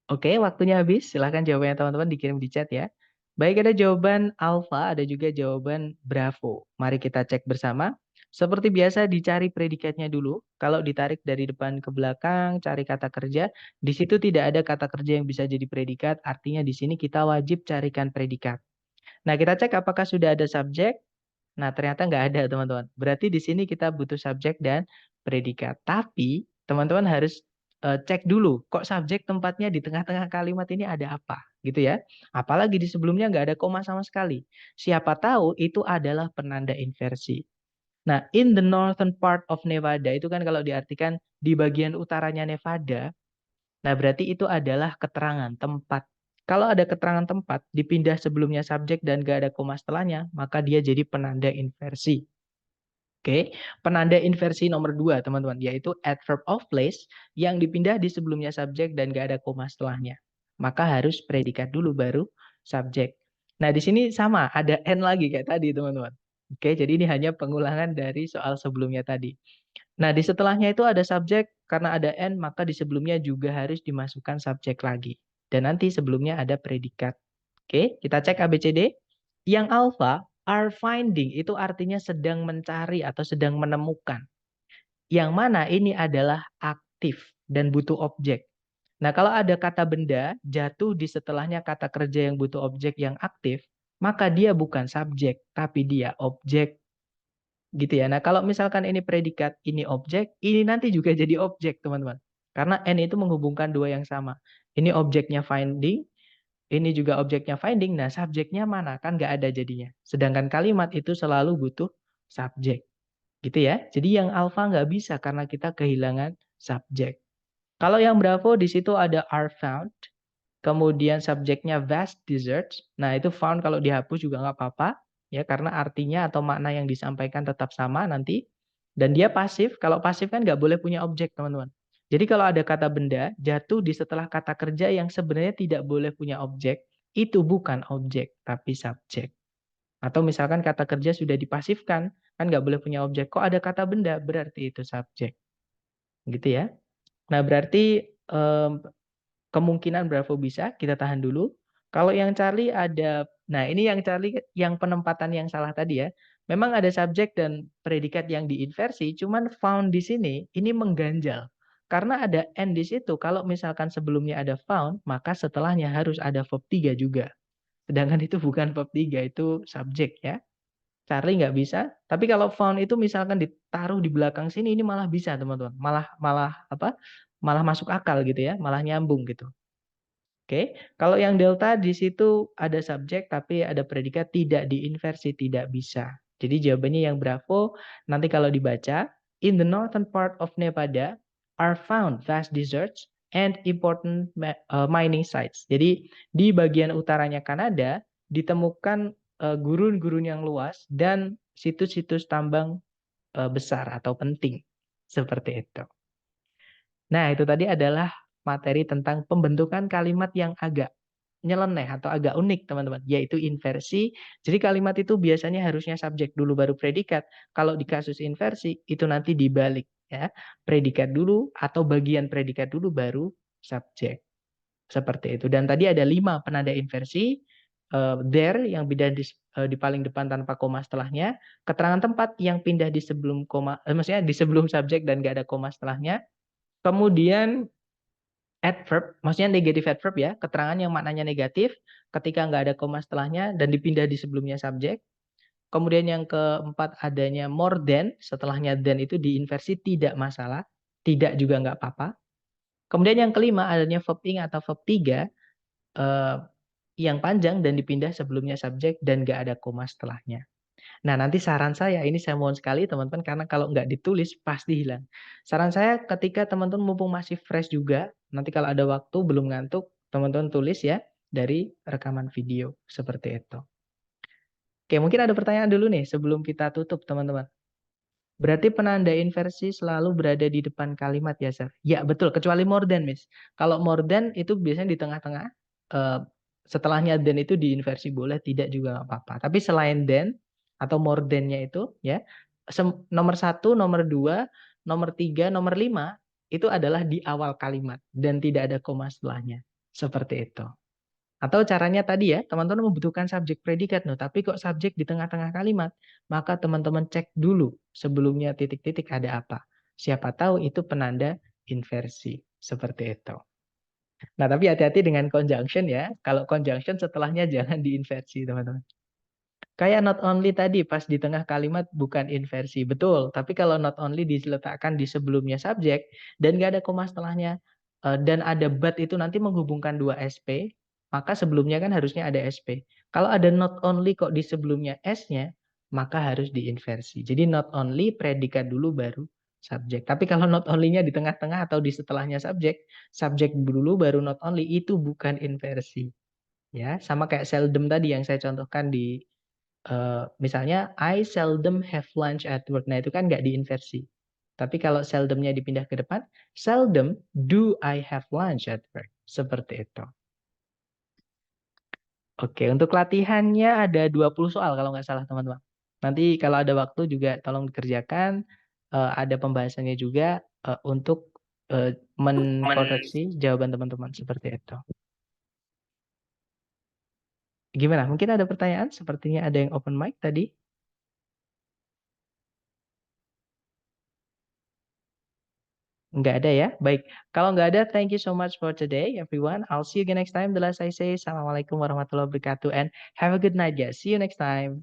Oke, waktunya habis. Silakan jawabannya teman-teman dikirim di chat ya. Baik, ada jawaban alfa, ada juga jawaban bravo. Mari kita cek bersama. Seperti biasa dicari predikatnya dulu. Kalau ditarik dari depan ke belakang, cari kata kerja. Di situ tidak ada kata kerja yang bisa jadi predikat, artinya di sini kita wajib carikan predikat. Nah, kita cek apakah sudah ada subjek. Nah, ternyata nggak ada, teman-teman. Berarti di sini kita butuh subjek dan predikat. Tapi, teman-teman harus cek dulu, kok subjek tempatnya di tengah-tengah kalimat ini ada apa, gitu ya. Apalagi di sebelumnya nggak ada koma sama sekali. Siapa tahu itu adalah penanda inversi. Nah, in the northern part of Nevada, itu kan kalau diartikan di bagian utaranya Nevada, nah berarti itu adalah keterangan tempat. Kalau ada keterangan tempat, dipindah sebelumnya subjek dan gak ada koma setelahnya, maka dia jadi penanda inversi. Oke, penanda inversi nomor 2, teman-teman, yaitu adverb of place yang dipindah di sebelumnya subjek dan gak ada koma setelahnya. Maka harus predikat dulu baru subjek. Nah, di sini sama, ada N lagi kayak tadi, teman-teman. Oke, jadi ini hanya pengulangan dari soal sebelumnya tadi. Nah, di setelahnya itu ada subjek, karena ada N, maka di sebelumnya juga harus dimasukkan subjek lagi. Dan nanti sebelumnya ada predikat. Oke, kita cek ABCD. Yang alpha, are finding, itu artinya sedang mencari atau sedang menemukan. Yang mana ini adalah aktif dan butuh objek. Nah, kalau ada kata benda jatuh di setelahnya kata kerja yang butuh objek yang aktif, maka dia bukan subjek, tapi dia objek. Gitu ya. Nah, kalau misalkan ini predikat, ini objek, ini nanti juga jadi objek, teman-teman. Karena N itu menghubungkan dua yang sama. Ini objeknya finding, ini juga objeknya finding, nah subjeknya mana? Kan nggak ada jadinya. Sedangkan kalimat itu selalu butuh subjek. Gitu ya. Jadi yang alpha nggak bisa karena kita kehilangan subjek. Kalau yang bravo di situ ada are found, kemudian subjeknya vast deserts. Nah, itu found kalau dihapus juga nggak apa-apa, ya karena artinya atau makna yang disampaikan tetap sama nanti. Dan dia pasif, kalau pasif kan nggak boleh punya objek, teman-teman. Jadi kalau ada kata benda jatuh di setelah kata kerja yang sebenarnya tidak boleh punya objek, itu bukan objek, tapi subjek. Atau misalkan kata kerja sudah dipasifkan, kan nggak boleh punya objek. Kok ada kata benda, berarti itu subjek. gitu ya. Nah, berarti kemungkinan Bravo bisa, kita tahan dulu. Kalau yang Charlie ada, nah ini yang Charlie yang penempatan yang salah tadi ya. Memang ada subjek dan predikat yang diinversi, cuman found di sini ini mengganjal. Karena ada and di situ, kalau misalkan sebelumnya ada found, maka setelahnya harus ada verb 3 juga. Sedangkan itu bukan verb 3, itu subjek ya. Charlie nggak bisa, tapi kalau found itu misalkan ditaruh di belakang sini, ini malah bisa teman-teman. Malah malah apa? Malah masuk akal gitu ya, malah nyambung gitu. Oke, kalau yang delta di situ ada subjek tapi ada predikat tidak diinversi, tidak bisa. Jadi jawabannya yang Bravo nanti kalau dibaca, in the northern part of Nevada are found vast deserts and important mining sites. Jadi di bagian utaranya Kanada ditemukan gurun-gurun yang luas dan situs-situs tambang besar atau penting. Seperti itu. Nah, itu tadi adalah materi tentang pembentukan kalimat yang agak nyeleneh atau agak unik, teman-teman, yaitu inversi. Jadi kalimat itu biasanya harusnya subjek dulu baru predikat. Kalau di kasus inversi, itu nanti dibalik ya. Predikat dulu atau bagian predikat dulu baru subjek. Seperti itu. Dan tadi ada 5 penanda inversi. There yang pindah di paling depan tanpa koma setelahnya. Keterangan tempat yang pindah di sebelum koma, maksudnya di sebelum subjek dan nggak ada koma setelahnya. Kemudian adverb, maksudnya negatif adverb ya, keterangan yang maknanya negatif ketika nggak ada koma setelahnya dan dipindah di sebelumnya subjek. Kemudian yang keempat adanya more than, setelahnya than itu diinversi tidak masalah, tidak juga nggak apa-apa. Kemudian yang kelima adanya verb ing atau verb 3 eh, yang panjang dan dipindah sebelumnya subjek dan nggak ada koma setelahnya. Nah, nanti saran saya, ini saya mohon sekali teman-teman, karena kalau nggak ditulis pasti hilang. Saran saya ketika teman-teman mumpung masih fresh juga, nanti kalau ada waktu belum ngantuk, teman-teman tulis ya dari rekaman video, seperti itu. Oke, mungkin ada pertanyaan dulu nih sebelum kita tutup teman-teman. Berarti penanda inversi selalu berada di depan kalimat ya, Sir? Ya, betul, kecuali more than, Miss. Kalau more than itu biasanya di tengah-tengah, eh, setelahnya than itu diinversi boleh, tidak juga nggak apa-apa. Tapi selain than atau more than-nya itu, ya, nomor 1, nomor 2, nomor 3, nomor 5, itu adalah di awal kalimat dan tidak ada koma setelahnya. Seperti itu. Atau caranya tadi ya, teman-teman membutuhkan subjek predikat, no, tapi kok subjek di tengah-tengah kalimat, maka teman-teman cek dulu sebelumnya titik-titik ada apa. Siapa tahu itu penanda inversi. Seperti itu. Nah, tapi hati-hati dengan conjunction ya. Kalau conjunction setelahnya jangan diinversi, teman-teman. Kayak not only tadi pas di tengah kalimat bukan inversi. Betul, tapi kalau not only diletakkan di sebelumnya subjek dan nggak ada koma setelahnya dan ada but itu nanti menghubungkan dua SP, maka sebelumnya kan harusnya ada SP. Kalau ada not only kok di sebelumnya S-nya, maka harus diinversi. Jadi not only predikat dulu baru subjek. Tapi kalau not only-nya di tengah-tengah atau di setelahnya subjek, subjek dulu baru not only, itu bukan inversi. Ya, sama kayak seldom tadi yang saya contohkan di misalnya I seldom have lunch at work. Nah, itu kan nggak diinversi. Tapi kalau seldomnya dipindah ke depan, seldom do I have lunch at work. Seperti itu. Oke, untuk latihannya ada 20 soal kalau nggak salah teman-teman. Nanti kalau ada waktu juga tolong dikerjakan. Ada pembahasannya juga untuk mengkoreksi jawaban teman-teman. Seperti itu. Gimana? Mungkin ada pertanyaan? Sepertinya ada yang open mic tadi. Nggak ada ya? Baik. Kalau nggak ada, thank you so much for today, everyone. I'll see you again next time. The last I say, Assalamualaikum warahmatullahi wabarakatuh, and have a good night, guys. See you next time.